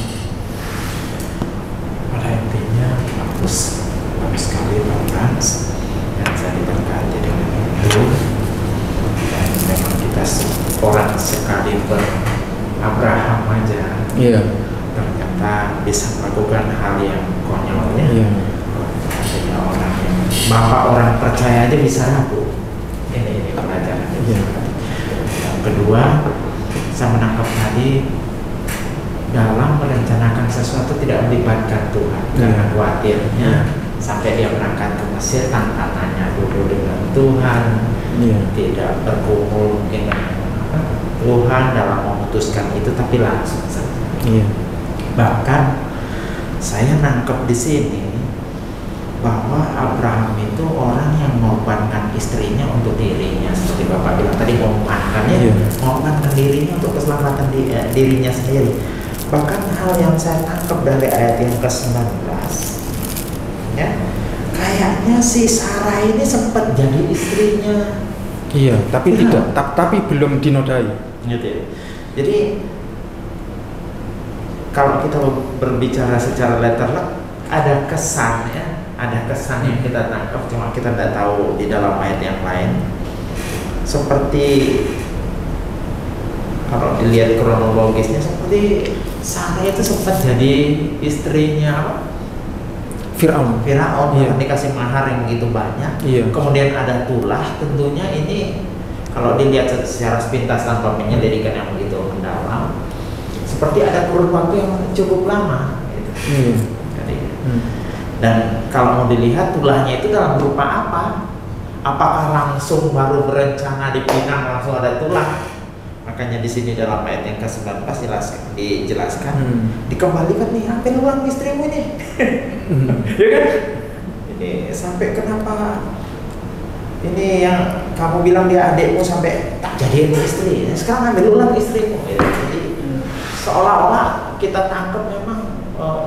Pada intinya bagus sekali Pak Frans, dan saya diberkati dengan itu. Dan memang kita orang sekali Abraham aja, ternyata bisa melakukan hal yang konyol ya. Artinya orang yang bapak orang percaya aja bisa ragu. Ini pelajaran. Yang kedua, saya menangkap tadi dalam merencanakan sesuatu tidak melibatkan Tuhan, karena khawatirnya sampai dia berangkat ke Mesir tanpa tanya dulu dengan Tuhan, tidak berkumpul mungkin dengan Tuhan dalam memutuskan itu, tapi langsung saja. Bahkan saya nangkep di sini bahwa Abraham itu orang yang mengorbankan istrinya untuk dirinya, seperti Bapak bilang tadi, mengorbankan dirinya untuk keselamatan dirinya sendiri. Bahkan hal yang saya tangkap dari ayat yang ke-19, ya, kayaknya si Sarah ini sempat jadi istrinya. Tapi tidak, tapi belum dinodai. Gitu. Jadi kalau kita berbicara secara letterlek, ada kesan ya. Ada kesan yang kita tangkap, cuma kita tidak tahu di dalam ayat yang lain. Seperti kalau dilihat kronologisnya, seperti Sarah itu sempat jadi istrinya Firaun, dikasih mahar yang begitu banyak. Kemudian ada tulah, tentunya ini kalau dilihat secara sepintas tanpa penyelidikan yang begitu mendalam, seperti ada kurun waktu yang cukup lama. Gitu. Dan kalau mau dilihat tulahnya itu dalam berupa apa? Apakah langsung baru berencana dipinang langsung ada tulah? Makanya di sini dalam ayat yang ke-19 dijelaskan, dikembalikan nih, ambil uang istrimu nih. Ya kan? Ini sampai kenapa ini yang kamu bilang dia adikmu sampai tak jadiin istri, sekarang ambil ulang istrimu. Jadi seolah-olah kita tangkap memang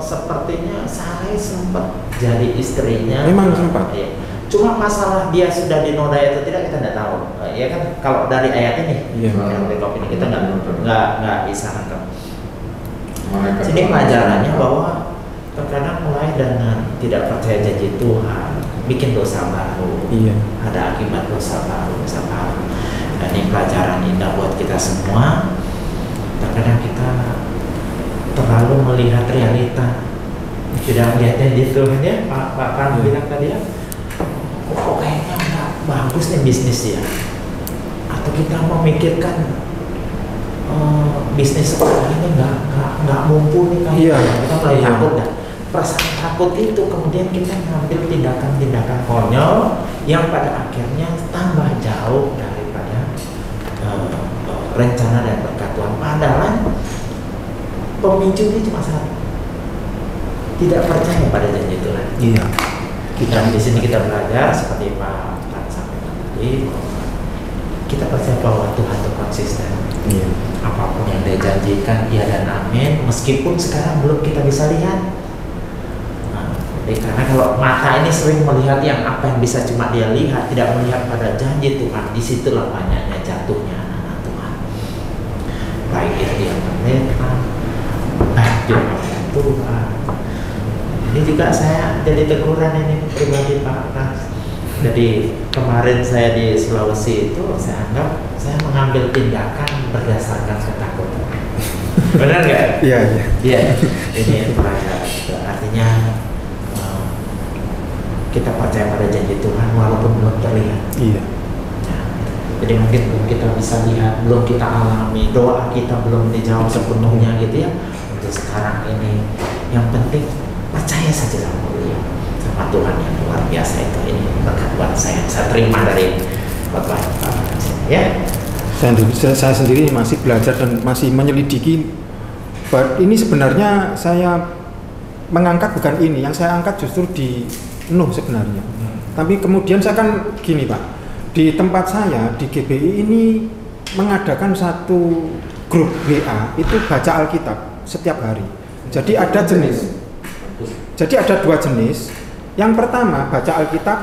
sepertinya Sarai sempat jadi istrinya. Memang sempat. Ya. Cuma masalah dia sudah dinodai atau tidak kita tidak tahu. Ya kan, kalau dari ayat ini, yang rekop ini kita nggak bisa nangkep. Sini pelajarannya bahwa terkadang mulai dengan tidak percaya janji Tuhan, bikin dosa baru. Ada akibat dosa baru. Dan ini pelajaran indah buat kita semua. Terkadang kita terlalu melihat realita, tidak melihatnya gitu ya. Pak Pram bilang tadi ya, kok kayaknya nggak bagus nih bisnis ya, atau kita memikirkan bisnis sekarang ini nggak mumpuni kita mulai takut dah. Perasaan takut itu kemudian kita mengambil tindakan-tindakan konyol yang pada akhirnya tambah jauh daripada rencana dan berkat Tuhan. Padahal pemicunya cuma satu, tidak percaya pada janji Tuhan. Kita di sini kita belajar seperti Pak sampaikan tadi, kita percaya bahwa Tuhan itu konsisten. Iya. Apapun yang Dia janjikan, iya dan amin. Meskipun sekarang belum kita bisa lihat. Karena kalau mata ini sering melihat yang apa yang bisa cuma dia lihat, tidak melihat pada janji Tuhan, disitulah banyaknya jatuhnya anak-anak Tuhan. Baik itu yang mereka, baik juga Tuhan. Ini juga saya jadi teguran ini pribadi Pak Pras. Jadi kemarin saya di Sulawesi itu saya anggap saya mengambil tindakan berdasarkan ketakutan. Benar nggak? Iya. Iya. Ini pelajaran. Artinya kita percaya pada janji Tuhan walaupun belum terlihat. Iya. Nah, jadi mungkin belum kita bisa lihat, belum kita alami, doa kita belum dijawab sepenuhnya gitu ya. Untuk sekarang ini yang penting percaya saja sama Beliau, sama Tuhan yang luar biasa itu. Ini berkat buat saya terima dari khotbah ya. Saya sendiri masih belajar dan masih menyelidiki. Ini sebenarnya saya mengangkat bukan ini, yang saya angkat justru di Nuh sebenarnya. Tapi kemudian saya kan gini Pak, di tempat saya di GBI ini mengadakan satu grup WA itu baca Alkitab setiap hari. Jadi ada jenis. Jadi ada dua jenis. Yang pertama baca Alkitab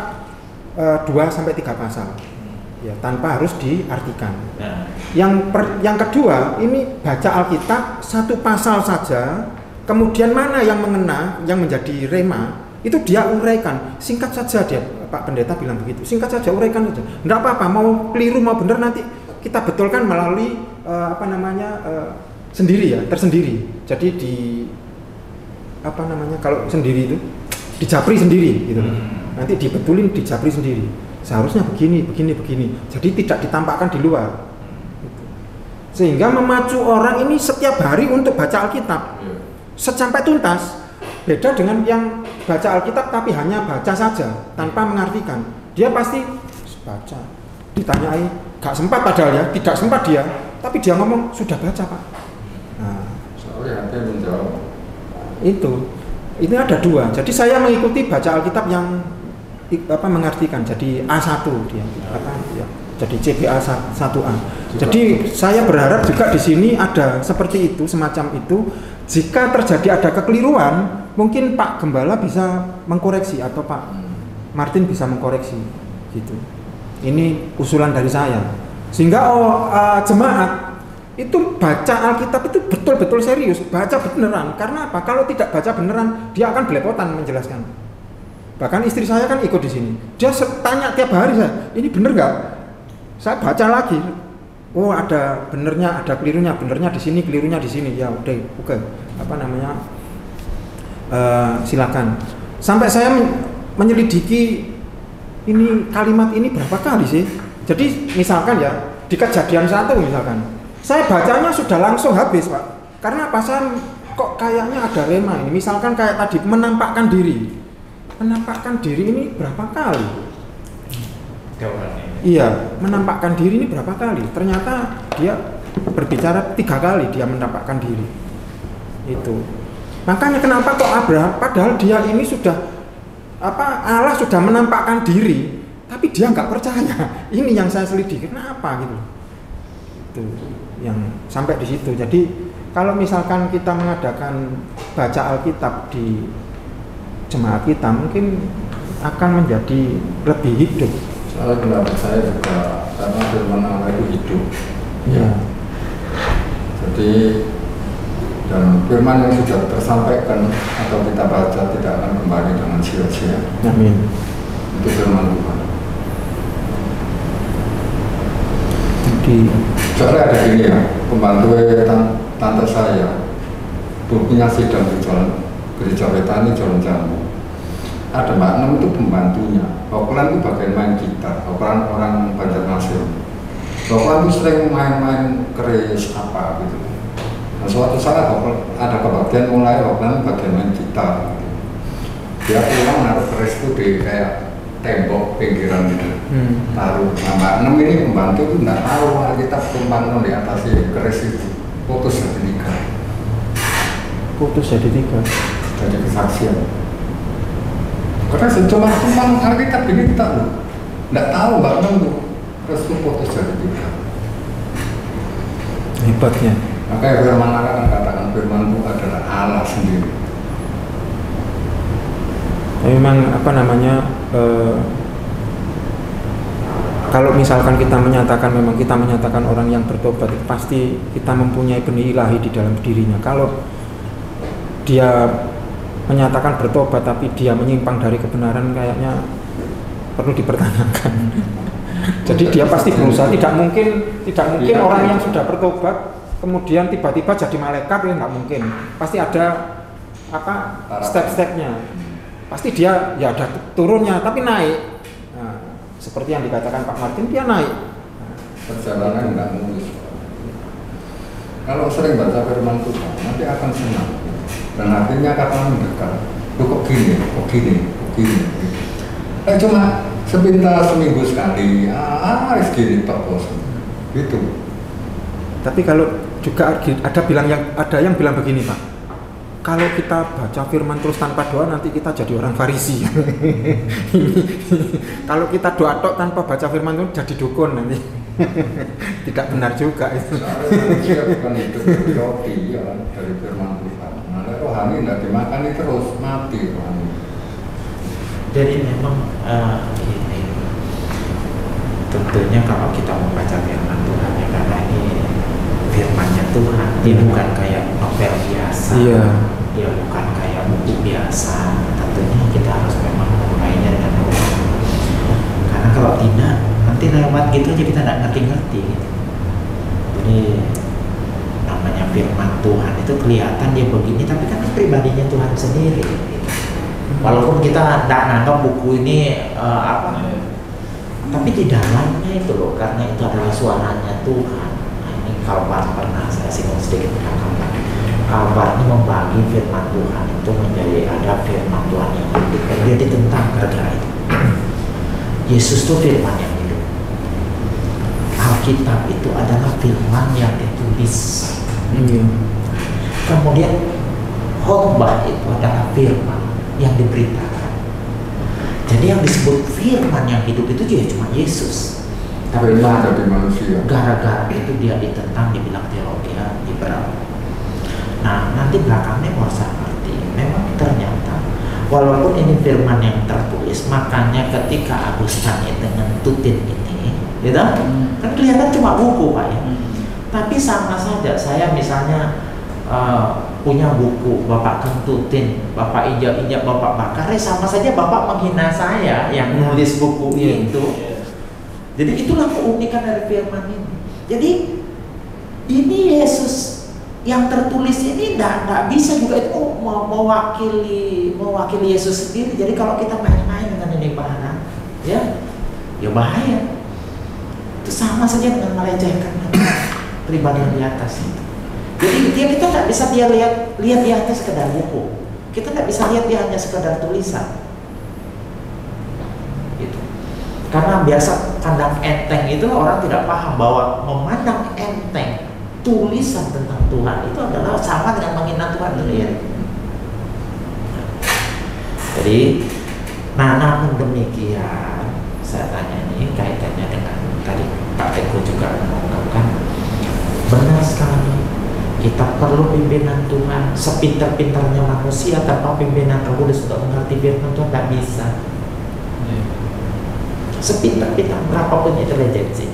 2-3 pasal. Ya, tanpa harus diartikan. Yang kedua ini baca Alkitab 1 pasal saja. Kemudian mana yang mengena, yang menjadi rema, itu dia uraikan, singkat saja dia, Pak Pendeta bilang begitu, singkat saja, uraikan saja, enggak apa-apa, mau keliru mau benar nanti kita betulkan melalui sendiri ya, tersendiri. Jadi kalau sendiri itu dijapri sendiri gitu, nanti dibetulin dijapri sendiri, seharusnya begini, jadi tidak ditampakkan di luar, sehingga memacu orang ini setiap hari untuk baca Alkitab sampai tuntas. Beda dengan yang baca Alkitab tapi hanya baca saja tanpa mengartikan. Dia pasti baca. Ditanyai, gak sempat padahal ya, tidak sempat dia, tapi dia ngomong sudah baca Pak. Nah, soalnya dia menjawab. Ini ada dua. Jadi saya mengikuti baca Alkitab yang mengartikan. Jadi A1 dia. Jadi CBA 1A. Jadi saya berharap juga di sini ada seperti itu, semacam itu. Jika terjadi ada kekeliruan, mungkin Pak Gembala bisa mengkoreksi atau Pak Martin bisa mengkoreksi, gitu. Ini usulan dari saya. Sehingga jemaat itu baca Alkitab itu betul-betul serius, baca beneran. Karena apa? Kalau tidak baca beneran, dia akan belepotan menjelaskan. Bahkan istri saya kan ikut di sini. Dia tanya tiap hari saya, ini bener nggak? Saya baca lagi. Oh ada benernya, ada kelirunya, benernya di sini, kelirunya di sini. Ya udah, oke. Silakan. Sampai saya menyelidiki ini kalimat ini berapa kali sih? Jadi misalkan ya di Kejadian 1 misalkan, saya bacanya sudah langsung habis Pak. Karena apa? Saya kok kayaknya ada rema ini. Misalkan kayak tadi menampakkan diri. Menampakkan diri ini berapa kali? Iya, menampakkan diri ini berapa kali? Ternyata dia berbicara 3 kali dia menampakkan diri. Itu. Makanya kenapa kok Abraham padahal dia ini sudah Allah sudah menampakkan diri, tapi dia nggak percaya. Ini yang saya selidiki. Kenapa gitu? Itu yang sampai di situ. Jadi kalau misalkan kita mengadakan baca Alkitab di jemaat kita mungkin akan menjadi lebih hidup. Soalnya pendapat saya juga karena firman Allah itu hidup. Ya. Jadi dan firman yang sudah tersampaikan atau kita baca tidak akan kembali dengan sia-sia. Amin. Itu firman Tuhan. Jadi soalnya ada gini ya, pembantu tante saya punya sidang di gereja Betani Jalan Jambu. Ada Mbak Nem itu pembantunya. Bapak itu bagian main gitar. Bapak orang Banjarmasin. Bapak itu sering main-main keris apa gitu. Nah, suatu saat ada kebagian mulai Bapak bagian main gitar. Gitu. Dia pulang naruh keris itu di kayak tembok pinggiran gitu. Taruh. Nah, Mbak Nem ini pembantu itu nggak tahu kita tumpang di atas keris itu. Putus jadi 3. putus jadi 3. Jadi kesaksian. Karena cuma Alkitab ini kita loh, nggak tahu Mbak Neng tuh Restu putus jadi 3. Hebatnya. Makanya firman Allah kan katakan firman itu adalah Allah sendiri. Memang apa namanya? Kalau misalkan kita menyatakan orang yang bertobat, itu pasti kita mempunyai benih ilahi di dalam dirinya. Kalau dia menyatakan bertobat tapi dia menyimpang dari kebenaran, kayaknya perlu dipertanyakan. Jadi dia pasti berusaha. Tidak mungkin orang yang sudah bertobat kemudian tiba-tiba jadi malaikat, ya nggak mungkin. Pasti ada step-stepnya. Pasti dia ya ada turunnya tapi naik. Seperti yang dikatakan Pak Martin, dia naik. Perjalanan nggak mulus. Kalau sering baca firman Tuhan, nanti akan senang. Dan akhirnya kata mendekat. Kok gini. Cuma sepintas seminggu sekali. Segini Pak Bos. Gitu. Tapi kalau juga ada yang bilang begini Pak. Kalau kita baca firman terus tanpa doa, nanti kita jadi orang Farisi. Kalau kita doa tok tanpa baca firman itu jadi dukun nanti. Tidak benar juga itu. Manusia bukan hidup dari roti ya, dari firman Tuhan. Nah, rohani tidak dimakani terus mati rohani. Jadi memang ini tentunya kalau kita membaca firman Tuhan ya, karena ini firman-Nya Tuhan, dia bukan kayak novel biasa. Iya. Dia bukan kayak buku biasa. Tentunya kita harus memang memulainya dengan doa. Karena kalau tidak, nanti lewat gitu aja kita tidak ngerti-ngerti gitu. Jadi namanya firman Tuhan itu kelihatan dia begini, tapi kan pribadinya Tuhan sendiri gitu. Walaupun kita tidak nganggap buku ini tapi di dalamnya itu loh, karena itu adalah suaranya Tuhan. Nah, ini Kalbar pernah saya singgung sedikit belakang. Kalbar ini membagi firman Tuhan itu menjadi ada firman Tuhan yang hidup, dan dia ditentang gara-gara itu. Yesus itu firman yang hidup. Alkitab itu adalah firman yang ditulis. Kemudian khotbah itu adalah firman yang diberitakan. Jadi yang disebut firman yang hidup itu juga cuma Yesus. Tapi gara-gara itu dia ditentang, dibilang teologia liberal. Nah, nanti belakangnya mau saya ngerti. Memang ternyata walaupun ini firman yang tertulis, makanya ketika Agustani dengan Tutin ini, gitu, kan kelihatan cuma buku Pak ya. Tapi sama saja saya misalnya punya buku Bapak Kentutin, Bapak Injak, Bapak Bakar, sama saja Bapak menghina saya yang nulis buku itu. Jadi itulah keunikan dari firman ini. Jadi ini Yesus yang tertulis ini tidak bisa juga itu mewakili Yesus sendiri. Jadi kalau kita main-main dengan ini barang, ya bahaya. Itu sama saja dengan melecehkan pribadi yang di atas itu. Jadi kita tidak bisa lihat di atas sekedar buku. Kita tidak bisa lihat dia hanya sekedar tulisan. Gitu. Karena biasa pandang enteng itu orang tidak paham bahwa memandang enteng tulisan tentang Tuhan itu adalah sama dengan menghina Tuhan sendiri. Jadi, namun demikian saya tanya ini kaitannya dengan tadi Pak Teguh juga mengungkapkan, benar sekali kita perlu pimpinan Tuhan. Sepintar-pintarnya manusia tanpa pimpinan Roh Kudus untuk mengerti firman Tuhan tidak bisa. Sepintar-pintar berapapun intelijensi.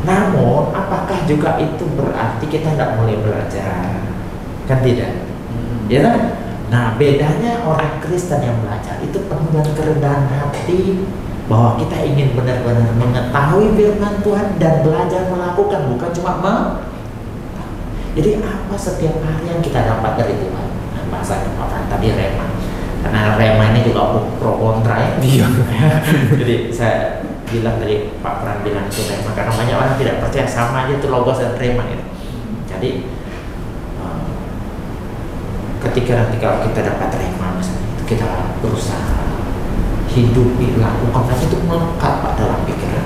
Namun, apakah juga itu berarti kita tidak boleh belajar? Kan tidak. Ya kan? Nah, bedanya orang Kristen yang belajar itu penuh dengan kerendahan hati, bahwa kita ingin benar-benar mengetahui firman Tuhan dan belajar melakukan, bukan cuma Jadi apa setiap hari yang kita dapat dari Tuhan? Nah, bahasa Pak tadi rema. Karena rema ini juga pro kontra ya. Jadi saya bilang tadi Pak Pran bilang itu rema, karena banyak orang tidak percaya sama aja itu logos dan rema itu. Jadi ketika nanti kalau kita dapat rema misalnya, itu kita berusaha hidupi, lakukan saja itu melekat Pak dalam pikiran.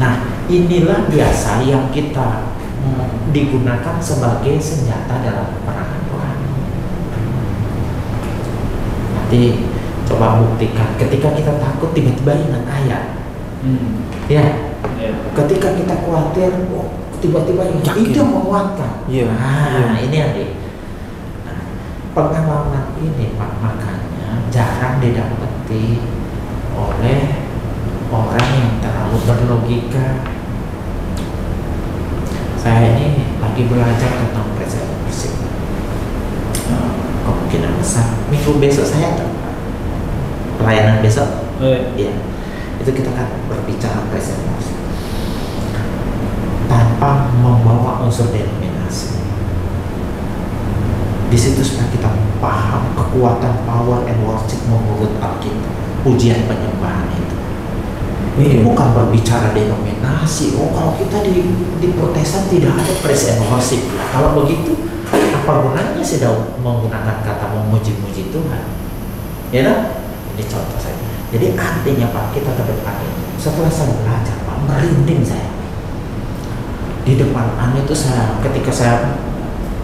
Nah, inilah biasa yang kita digunakan sebagai senjata dalam peperangan Tuhan. Nah, Nanti coba buktikan. Ketika kita takut tiba-tiba ingat ayat. Ya. Ketika kita khawatir, tiba-tiba ingat itu menguatkan. Ini adik. Nah, pengalaman ini Pak, makanya jarang didapati oleh orang yang terlalu berlogika. Saya ini lagi belajar tentang present worship. Kemungkinan besar minggu besok saya ada pelayanan besok. Ya, itu kita akan berbicara present worship tanpa membawa unsur denominasi. Di situ supaya kita paham kekuatan power and worship menurut Alkitab, pujian penyembahan itu. Ini bukan berbicara denominasi. Kalau kita di Protestan tidak ada praise and worship. Kalau begitu, apa gunanya sedang menggunakan kata memuji-muji Tuhan? Ya kan? Ini contoh saya. Jadi artinya Pak, kita ke depan itu. Setelah saya belajar Pak, merinding saya. Di depan itu ketika saya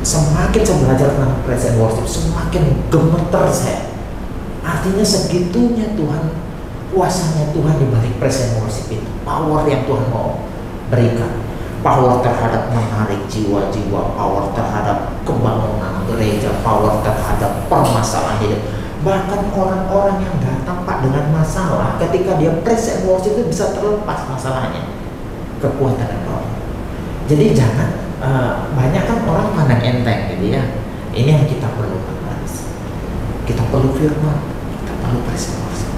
semakin saya belajar tentang praise and worship, semakin gemeter saya. Artinya segitunya Tuhan, kuasanya Tuhan di balik praise and worship itu, power yang Tuhan mau berikan, power terhadap menarik jiwa-jiwa, power terhadap kebangunan gereja, power terhadap permasalahan hidup. Bahkan orang-orang yang datang Pak dengan masalah, ketika dia praise and worship itu bisa terlepas masalahnya, kekuatan dan power. Jadi jangan banyak kan orang pandang enteng gitu ya. Ini yang kita perlukan guys. Kita perlu firman, kita perlu praise and worship.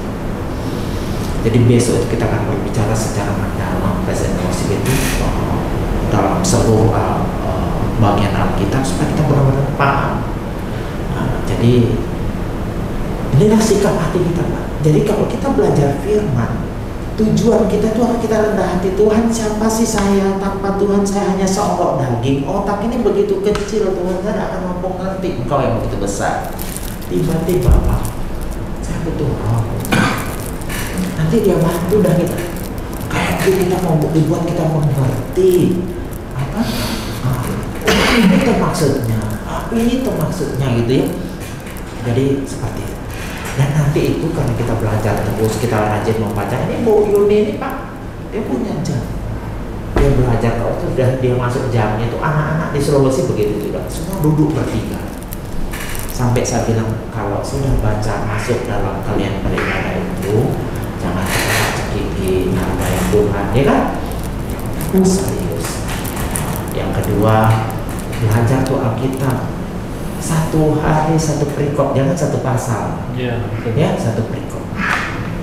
Jadi besok kita akan berbicara secara mendalam praise and worship itu dalam seluruh bagian Alkitab supaya kita benar-benar paham. Jadi inilah sikap hati kita Pak. Jadi kalau kita belajar firman, tujuan kita itu harus kita rendah hati. Tuhan, siapa sih saya? Tanpa Tuhan saya hanya seonggok daging. Otak ini begitu kecil, Tuhan saya tidak akan mampu ngerti Engkau yang begitu besar. Tiba-tiba Pak, saya butuh roh. Nanti dia bantu dah kita. Kayak kita mau dibuat kita mengerti apa? Ini tuh maksudnya. Ini tuh maksudnya gitu ya. Jadi seperti itu. Dan nanti itu karena kita belajar terus, kita rajin membaca. Ini Bu Yuni ini Pak, dia punya jam. Dia belajar kalau sudah dia masuk jamnya itu, anak-anak di Sulawesi begitu juga, semua duduk bertiga. Sampai saya bilang kalau sudah baca masuk dalam kalian beribadah itu, jangan cekiki nama Tuhan, ya kan? Serius. Yang kedua, belajar tuh Alkitab. Satu hari satu perikop, jangan satu pasal. Ya, satu perikop.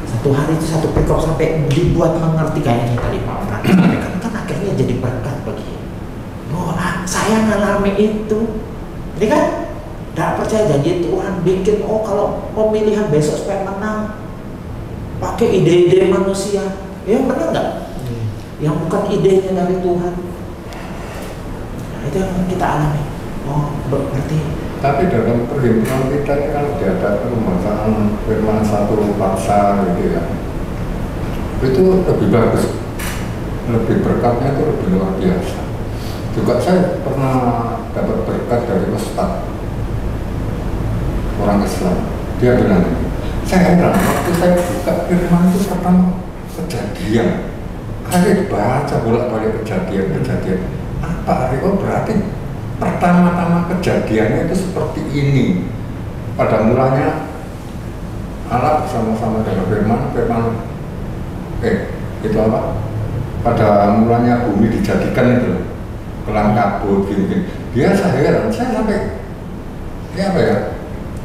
Satu hari itu satu perikop sampai dibuat mengerti kayak ini tadi Pak Pran sampaikan, kan akhirnya jadi berkat bagi. Saya ngalami itu, ini kan? Tidak percaya janji Tuhan bikin kalau pemilihan besok supaya menang pakai ide-ide manusia, ya benar nggak? Yang bukan idenya dari Tuhan. Nah, itu yang kita alami. Berarti. Tapi dalam perhimpunan kita kalau diadakan pembahasan firman satu pasal gitu ya, itu lebih bagus, lebih berkatnya itu lebih luar biasa. Juga saya pernah dapat berkat dari Ustadz orang Islam. Dia bilang, saya heran waktu saya buka firman itu pertama Kejadian, kali baca bolak-balik kejadian. Apa artinya? Berarti pertama-tama kejadiannya itu seperti ini. Pada mulanya Allah bersama-sama dengan firman itu apa? Pada mulanya bumi dijadikan itu kelam kabut gini-gini. Biasa heran, saya sampai apa ya?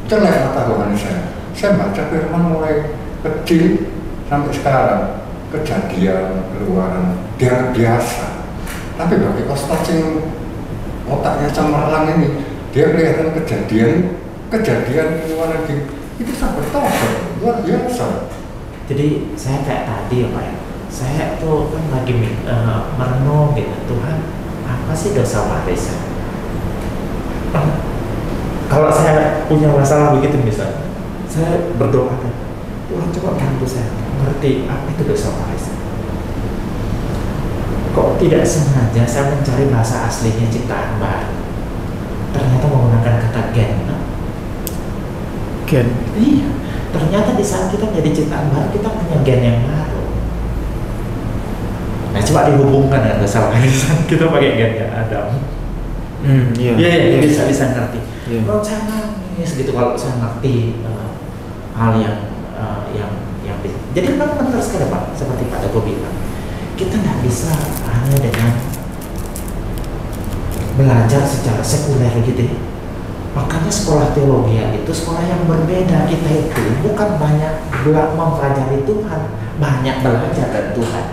Celek mata rohani saya. Saya baca firman mulai kecil sampai sekarang, kejadian, keluaran, dia biasa. Tapi bagi Ustadz yang otaknya cemerlang ini, dia kelihatan kejadian luar lagi itu sampai tobat luar biasa. Jadi saya kayak tadi ya Pak ya, saya tuh kan lagi merenung gitu, Tuhan apa sih dosa waris? Kalau saya punya masalah begitu misalnya, saya berdoa kan, Tuhan coba bantu saya mengerti apa itu dosa waris. Kok tidak sengaja saya mencari bahasa aslinya ciptaan baru, ternyata menggunakan kata gen. Gen. Iya. Ternyata di saat kita jadi ciptaan baru, kita punya gen yang baru. Nah, coba dihubungkan dengan kesalahan kita pakai gennya Adam. Iya. Iya, bisa ngerti. Iya. Kalau saya nangis gitu, kalau saya ngerti hal yang jadi memang benar sekali Pak, seperti Pak Dago bilang, kita nggak bisa hanya dengan belajar secara sekuler gitu. Makanya sekolah teologi itu sekolah yang berbeda. Kita itu bukan banyak mempelajari Tuhan, banyak belajar dari Tuhan.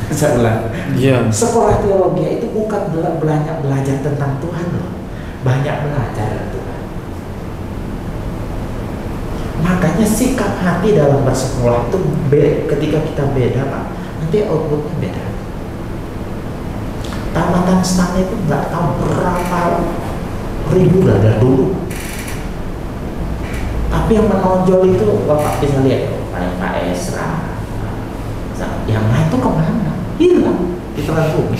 Saya ulang. Iya. Sekolah teologi itu bukan banyak belajar tentang Tuhan loh, banyak belajar dari Tuhan. Makanya sikap hati dalam bersekolah itu ketika kita beda Pak, nanti outputnya beda. Tamatan STAN itu nggak tahu berapa ribu dari dulu. Tapi yang menonjol itu Bapak bisa lihat Pak Esra, yang lain itu kemana? Hilang di telan bumi.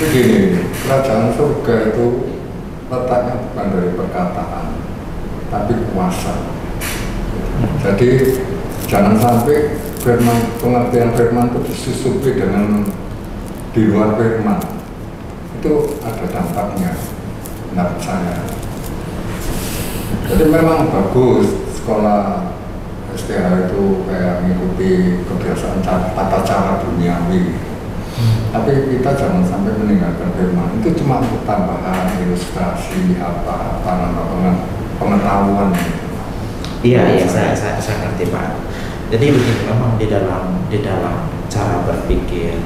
Begini, kerajaan surga itu letaknya bukan dari perkataan, tapi kuasa. Jadi jangan sampai pengertian firman itu disusupi dengan di luar firman. Itu ada dampaknya, tidak percaya. Jadi memang bagus sekolah STH itu kayak mengikuti kebiasaan tata cara duniawi. Tapi kita jangan sampai meninggalkan firman. Itu cuma untuk tambahan ilustrasi pengetahuan. Iya, saya ngerti Pak. Jadi begini, memang di dalam cara berpikir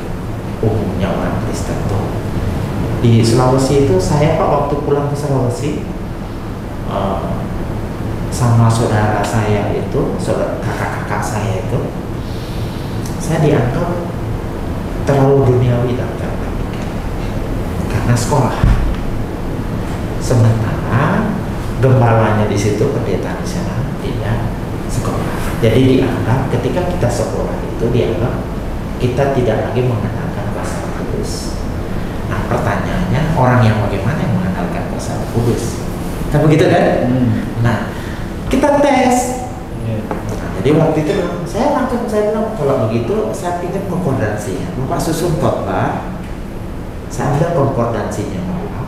umumnya orang Kristen tuh di Sulawesi itu, saya Pak waktu pulang ke Sulawesi sama saudara saya itu, kakak-kakak saya itu, saya dianggap terlalu duniawi dalam cara berpikir karena sekolah. Sementara gembalanya di situ, pendeta di sana tidak sekolah. Jadi dianggap ketika kita sekolah itu dianggap kita tidak lagi mengandalkan kuasa Roh Kudus. Nah pertanyaannya, orang yang bagaimana yang mengandalkan kuasa Roh Kudus? Kan begitu kan? Nah kita tes. Nah, jadi waktu itu saya bilang kalau begitu saya ingin konkordansinya. Bapak susun khotbah, saya ambil konkordansinya Bapak.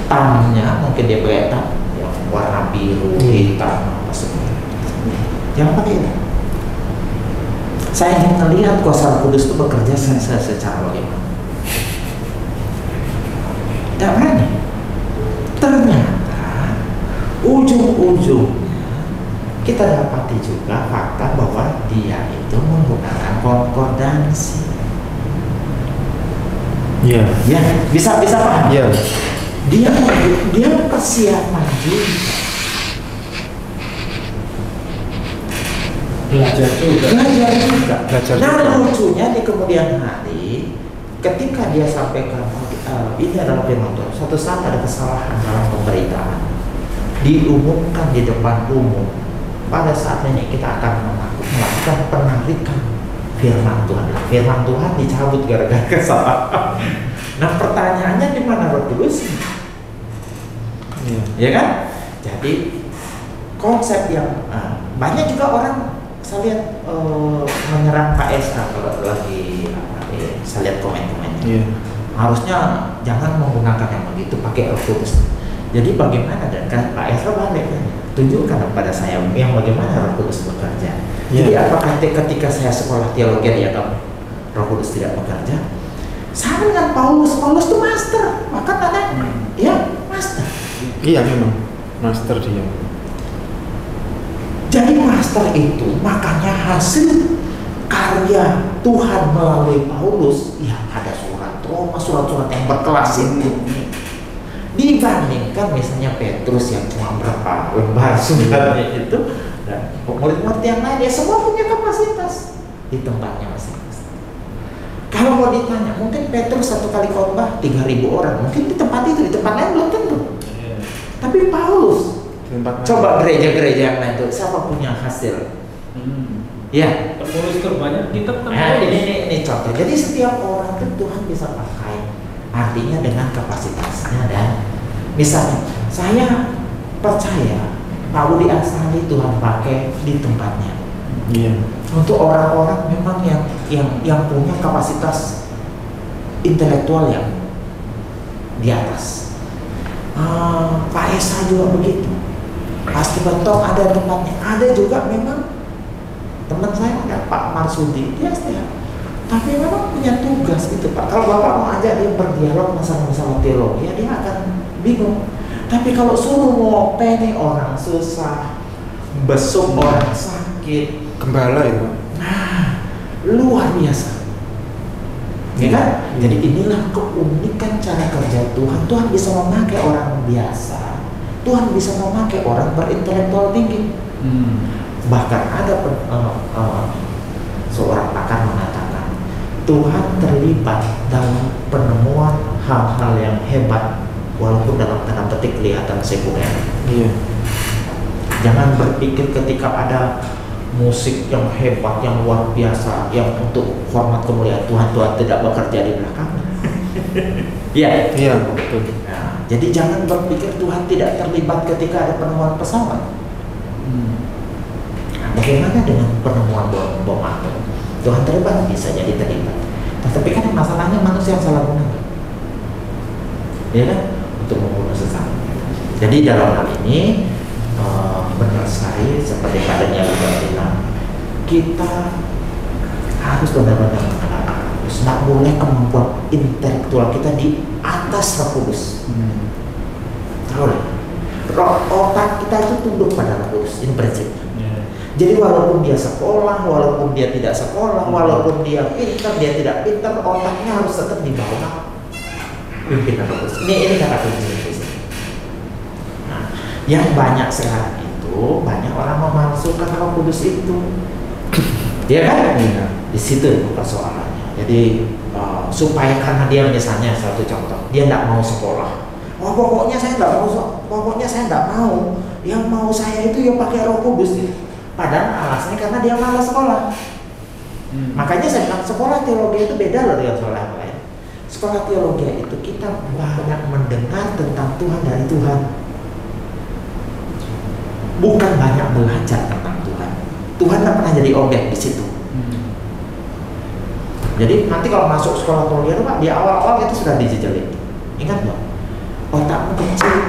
Tamnya mungkin dia pakai tam yang warna biru, hitam, apa semua. Jangan pakai itu. Saya ingin melihat kuasa Roh Kudus itu bekerja secara bagaimana. Tidak berani. Ternyata ujung-ujungnya kita dapati juga fakta bahwa dia itu menggunakan konkordansi. Iya. Ya, bisa paham? Iya. Dia persiapan juga. Belajar juga. Nah lucunya di kemudian hari, ketika dia sampaikan ini adalah firman Tuhan, suatu saat ada kesalahan dalam pemberitaan, diumumkan di depan umum. Pada saat ini kita akan melakukan penarikan firman Tuhan. Firman Tuhan dicabut gara-gara kesalahan. Nah pertanyaannya di mana Roh Kudus? Ya kan? Jadi konsep yang banyak juga orang saya lihat menyerang Pak Esra kalau lagi saya lihat komen-komennya. Harusnya jangan menggunakan yang begitu, pakai Roh Kudus. Jadi bagaimana, dan kan Pak Esra balik kan, tunjukkan kepada saya yang bagaimana Roh Kudus bekerja. Jadi apakah ketika saya sekolah teologi ya Roh Kudus tidak bekerja? Sama dengan Paulus itu master, maka ada ya master. Iya memang master dia. Jadi master itu makanya hasil karya Tuhan melalui Paulus ya ada surat-surat yang berkelas ini dibandingkan misalnya Petrus yang cuma berapa lembar suratnya itu, dan murid-murid yang lain ya semua punya kapasitas di tempatnya masing-masing. Kalau mau ditanya, mungkin Petrus satu kali khotbah 3.000 orang, mungkin di tempat itu, di tempat lain belum tentu. Tapi Paulus, coba gereja-gereja yang lain tuh siapa punya hasil? Ya, penulis terbanyak kitab kan. Ini contoh. Jadi setiap orang tuh Tuhan bisa pakai, artinya dengan kapasitasnya dan Misalnya, saya percaya Pak Budi Asari Tuhan pakai di tempatnya. Iya. Untuk orang-orang memang yang punya kapasitas intelektual yang di atas. Pak Esa juga begitu. Pasti bentok ada tempatnya. Ada juga memang teman saya ada Pak Marsudi, dia setia. Tapi memang punya tugas gitu Pak. Kalau Bapak mau ajak dia berdialog masalah-masalah teologi, dia akan bingung. Tapi kalau suruh ngope nih orang susah, besuk orang sakit, Gembala itu. nah luar biasa. Ya kan? Jadi inilah keunikan cara kerja Tuhan. Tuhan bisa memakai orang biasa. Tuhan bisa memakai orang berintelektual tinggi. Bahkan ada seorang pakar mengatakan Tuhan terlibat dalam penemuan hal-hal yang hebat walaupun dalam tanda petik kelihatan sekuler. Iya. Jangan berpikir ketika ada musik yang hebat, yang luar biasa, yang untuk hormat kemuliaan Tuhan, Tuhan tidak bekerja di belakangnya. Iya. Iya, betul. Nah, jadi jangan berpikir Tuhan tidak terlibat ketika ada penemuan pesawat. Nah, bagaimana dengan penemuan bom atom? Tuhan terlibat, bisa jadi terlibat. Tapi kan masalahnya manusia yang salah gunakan, ya kan, untuk membunuh sesama. Jadi dalam hal ini menurut saya seperti Pak Daniel juga bilang, kita harus benar-benar mengenal Roh Kudus. Tidak boleh kemampuan intelektual kita di atas Roh Kudus. Otak kita itu tunduk pada Roh Kudus. Ini prinsipnya. Jadi walaupun dia sekolah, walaupun dia tidak sekolah, walaupun dia pintar, dia tidak pintar, otaknya harus tetap di bawah pimpinan Roh Kudus. Ini kata kunci. Nah, yang banyak sekarang itu banyak orang memalsukan Roh Kudus itu, ya kan? Di situ persoalannya. Jadi supaya karena dia misalnya satu contoh, dia tidak mau sekolah. Pokoknya saya tidak mau. Yang mau saya itu yang pakai Roh Kudus. Padahal alasannya karena dia malas sekolah. Makanya saya bilang sekolah teologi itu beda loh dengan sekolah yang lain. Sekolah teologi itu kita banyak mendengar tentang Tuhan dari Tuhan, bukan banyak belajar tentang Tuhan. Tuhan tidak pernah jadi objek di situ. Jadi nanti kalau masuk sekolah teologi itu Pak, di awal-awal itu sudah dijejelin. Ingat nggak? Otakmu kecil,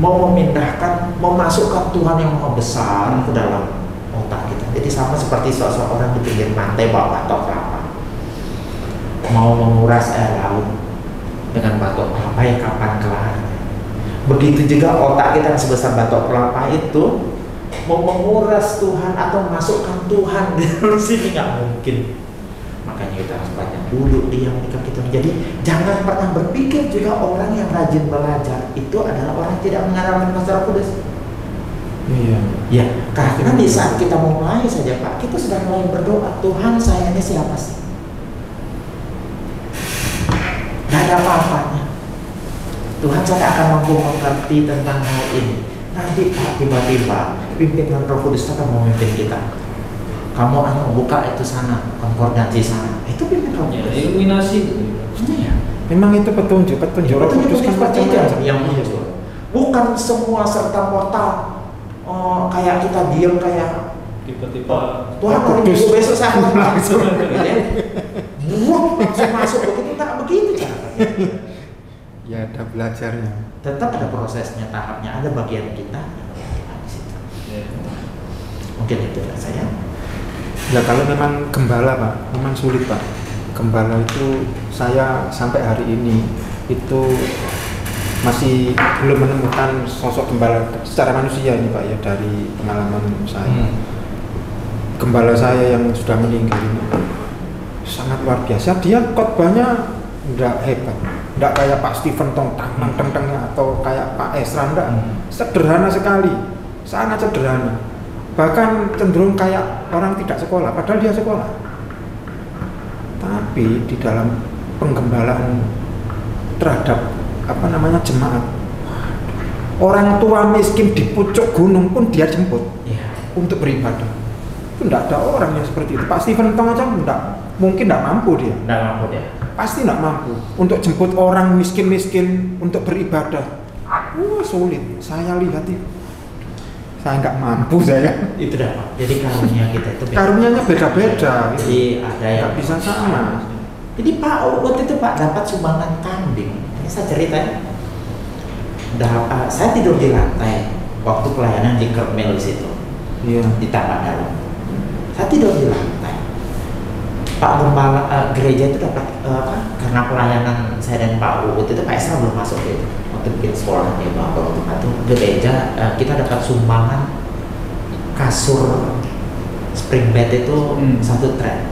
mau memindahkan, memasukkan Tuhan yang maha besar ke dalam otak kita. Jadi sama seperti seorang di pinggir pantai bawa batok kelapa, mau menguras air laut dengan batok kelapa, ya kapan kelarnya? Begitu juga otak kita yang sebesar batok kelapa itu mau menguras Tuhan atau memasukkan Tuhan di dalam sini nggak mungkin. Makanya kita harus banyak duduk diam di kaki Tuhan. Jadi jangan pernah berpikir juga orang yang rajin belajar itu adalah orang yang tidak mengandalkan Roh Kudus. Iya. Ya, karena di saat kita mulai saja Pak, kita sudah mulai berdoa, Tuhan saya ini siapa sih? Gak ada apa-apanya. Tuhan saya akan mampu mengerti tentang hal ini. Nanti Pak tiba-tiba pimpinan Roh Kudus akan memimpin kita. Kamu buka itu sana, konkordansi sana. Itu pimpinan Roh Kudus. Iluminasi itu. Iya. Memang itu petunjuk Roh Kudus kan macam-macam. Yang muncul. Bukan semua serta merta kayak kita diam kayak Tiba-tiba Tuhan hari Minggu besok saya langsung gitu ya. Langsung masuk begitu, tak begitu caranya. Ya ada belajarnya. Tetap ada prosesnya, tahapnya, ada bagian kita di situ. Mungkin itu ya saya. Ya kalau memang gembala Pak, memang sulit Pak. Gembala itu saya sampai hari ini itu masih belum menemukan sosok gembala secara manusia ini Pak ya, dari pengalaman saya. Gembala saya yang sudah meninggal ini sangat luar biasa. Dia khotbahnya enggak hebat, enggak kayak Pak Stephen Tong tang-tang-tangnya atau kayak Pak Esra, enggak. Sederhana sekali, sangat sederhana. Bahkan cenderung kayak orang tidak sekolah, padahal dia sekolah. Tapi di dalam penggembalaan terhadap jemaat, orang tua miskin di pucuk gunung pun dia jemput untuk beribadah. Itu tidak ada orang yang seperti itu. Pak Stephen Tong aja mungkin tidak mampu dia. Tidak mampu dia. pasti nggak mampu untuk jemput orang miskin-miskin untuk beribadah. Sulit. Saya lihat itu, saya nggak mampu saya. Itu dah Pak. Jadi karunia kita itu beda. Karunianya beda-beda. Jadi ada yang nggak bisa sama. Jadi Pak waktu itu Pak dapat sumbangan kambing. Ini saya ceritain. Saya tidur di lantai waktu pelayanan di Kermel di situ. Iya. Di Taman Dalam. Saya tidur di lantai. Pak Gembala gereja itu dapat karena pelayanan saya dan Pak Uut itu Pak Esra belum masuk gitu. Waktu bikin sekolah di bawah itu gereja kita dapat sumbangan kasur spring bed itu 1 tray.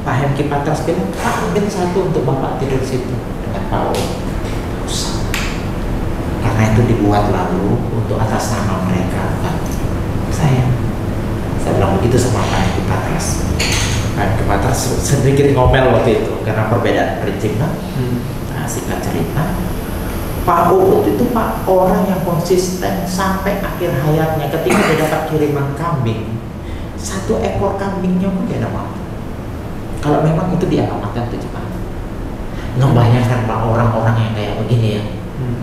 Pak Hemki Patras bilang, Pak mungkin 1 untuk Bapak tidur di situ dengan Pak Uut. Usah. Karena itu dibuat lalu untuk atas nama mereka. Saya bilang begitu sama Pak Hemki Patras. Pak Hemki Patras sedikit ngomel waktu itu karena perbedaan prinsip. Nah, singkat cerita, Pak Uut itu Pak orang yang konsisten sampai akhir hayatnya. Ketika dia dapat kiriman kambing, 1 ekor kambingnya pun dia dapat. Kalau memang itu dialamatkan ke Jepang. Ngebayangkan Pak orang-orang yang kayak begini ya.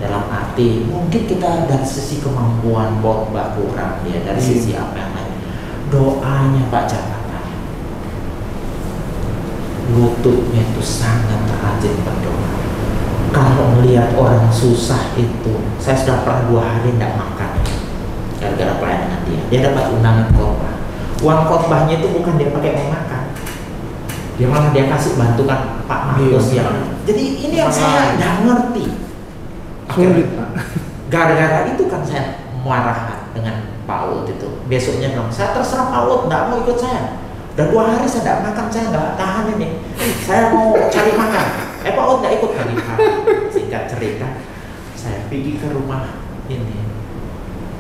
Dalam arti mungkin kita dari sisi kemampuan khotbah kurang ya, dari sisi apa yang lain. Doanya Pak Jabatan, lututnya itu sangat rajin berdoa. Kalau melihat orang susah itu, saya sudah pernah 2 hari tidak makan gara-gara pelayanan dia. Dia dapat undangan khotbah. Uang khotbahnya itu bukan dia pakai mau makan, dia malah dia kasih bantukan Pak Markus yang. Jadi ini yang saya tidak ngerti. Sulit. Gara-gara itu kan saya marah dengan Pak Uut itu. Besoknya bilang, saya terserah Pak Uut, nggak mau ikut saya. Udah 2 hari saya tidak makan, saya nggak tahan ini. Saya mau cari makan. Pak Uut nggak ikut lagi. Singkat cerita, saya pergi ke rumah ini,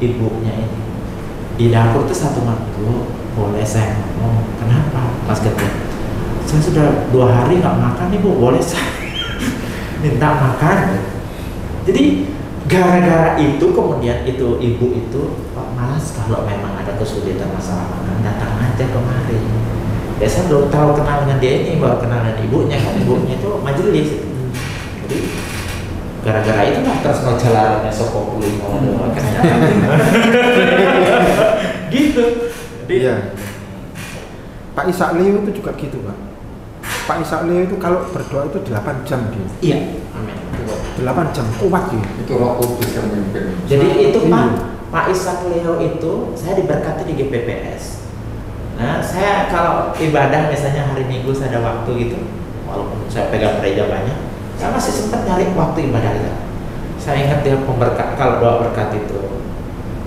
ibunya ini. Di dapur itu 1 malam, boleh saya ngomong? Kenapa, Mas Ketua? Saya sudah 2 hari nggak makan, Ibu. Boleh saya minta makan? Jadi gara-gara itu kemudian itu ibu itu, Pak Mas, kalau memang ada kesulitan masalah makan, datang aja kemari. Biasa belum tahu kenal dengan dia ini, baru kenal dengan ibunya, kan ibunya itu majelis. Jadi gara-gara itu lah terus ngejalarannya sokopuli kan gitu. Iya. Pak Ishak Leo itu juga gitu Pak. Pak Ishak Leo itu kalau berdoa itu 8 jam dia. Iya. Amin. 8 jam kuat dia. Itu Roh Kudus yang memimpin. Jadi itu Pak Ishak Leo itu saya diberkati di GPPS. Nah, saya kalau ibadah misalnya hari Minggu saya ada waktu gitu, walaupun saya pegang gereja banyak, saya masih sempat nyari waktu ibadah itu. Saya ingat dia pemberkat, kalau doa berkat itu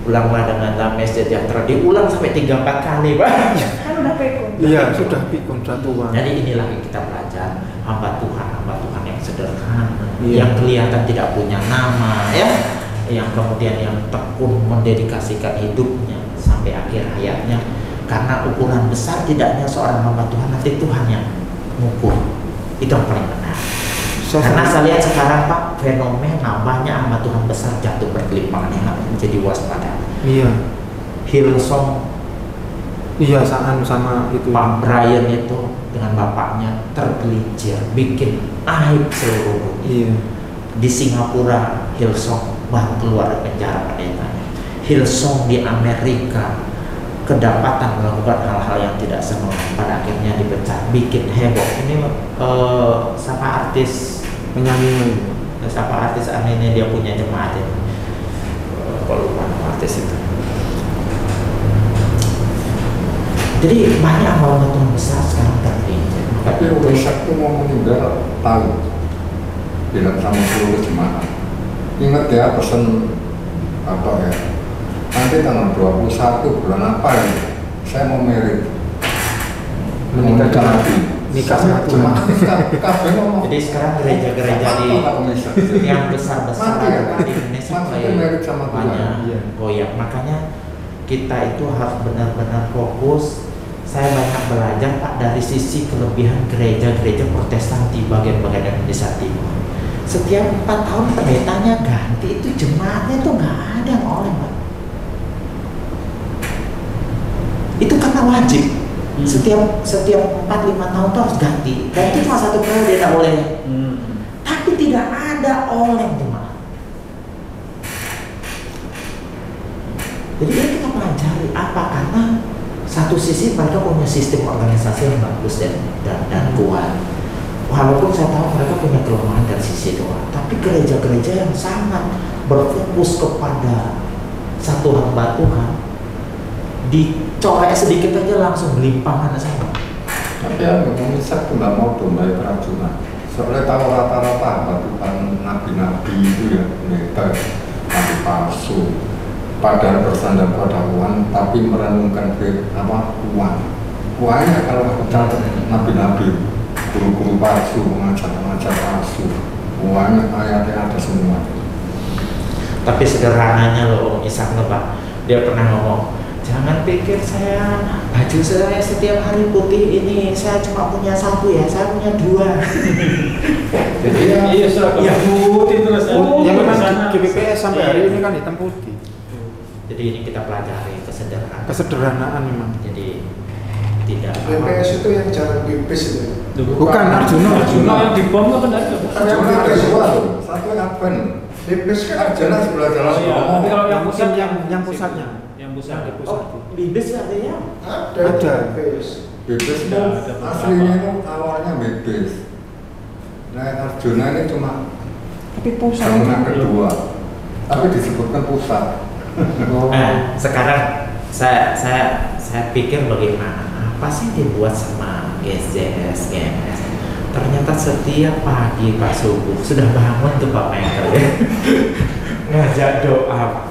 ulanglah dengan damai sejahtera, diulang sampai 3-4 kali Pak. Kan udah pikun. Iya, sudah pikun satuan. Jadi inilah yang kita belajar, hamba Tuhan yang sederhana, yang kelihatan tidak punya nama, ya, yang kemudian yang tekun mendedikasikan hidupnya sampai akhir hayatnya. Karena ukuran besar tidaknya seorang hamba Tuhan, nanti Tuhan yang mengukur. Itu yang paling benar. Karena saya lihat sekarang Pak, fenomena banyak hamba Tuhan besar jatuh bergelimpangan, yang harus menjadi waspada. Iya. Hillsong, iya, sama itu. Pak Brian itu dengan bapaknya tergelincir, bikin aib seluruh dunia. Iya. Di Singapura, Hillsong baru keluar dari penjara pendetanya. Hillsong di Amerika kedapatan melakukan hal-hal yang tidak senonoh, pada akhirnya dipecat, bikin heboh. Ini siapa artis penyanyi, siapa artis anehnya dia punya jemaat ini, kalau lupa nama artis itu. Jadi banyak hamba Tuhan besar sekarang tergelincir. Tapi Waisak itu mau meninggal tahu, bilang sama seluruh jemaat, ingat ya pesan apa ya, nanti tanggal 21 bulan apa ya, saya mau merit, menikah lagi, nikah satu. Jadi sekarang gereja-gereja yang besar-besar di Indonesia banyak goyang. Makanya kita itu harus benar-benar fokus. Saya banyak belajar Pak dari sisi kelebihan gereja-gereja Protestan di bagian-bagian Indonesia Timur. Setiap 4 tahun pendetanya ganti, itu jemaatnya itu nggak ada yang oleh Pak. Itu karena wajib. Setiap 4-5 tahun tuh harus ganti. Dan itu cuma 1 periode tidak boleh. Tapi tidak ada oleng jemaat. Jadi ini kita pelajari apa, karena satu sisi mereka punya sistem organisasi yang bagus dan kuat. Walaupun saya tahu mereka punya kelemahan dari sisi doa, tapi gereja-gereja yang sangat berfokus kepada satu hamba Tuhan, dicorek sedikit aja langsung melimpahkan sama. Tapi yang pemirsa itu nggak mau dombai keracunan. Soalnya tahu rata-rata hamba Tuhan, nabi-nabi itu ya, mereka nabi palsu. Padahal bersandar pada uang, tapi merenungkan ke uang. Uangnya kalau catat nabi-nabi, guru-guru palsu, pengajar-pengajar palsu, uangnya ayatnya ada semua. Tapi sederhananya loh, misalnya Pak, dia pernah ngomong, jangan pikir baju saya setiap hari putih ini, saya cuma punya 1 ya, saya punya 2. Jadi iya seragam putih terus. Yang memang di BPS sampai hari ini kan hitam putih. Jadi ini kita pelajari kesederhanaan. Kesederhanaan memang. Jadi tidak. BPS itu yang jalan bibis itu. Bukan Arjuna yang di bom kan ada. Arjuna ada dua loh, satu yang Adven. Bibis kan Arjuna sebelah jalan. Oh, iya. Tapi kalau yang pusat yang pusatnya. Yang pusat. Bibis ada ya? Ada bibis. Bibis Ada. aslinya itu awalnya bibis. Nah Arjuna ini cuma Tapi pusat. bangunan kedua, tapi disebutkan pusat. Nah, sekarang saya pikir bagaimana, apa sih dibuat sama GSJS, GMS? Ternyata setiap pagi Pak subuh sudah bangun tuh Pak Meter ya, ngajak doa.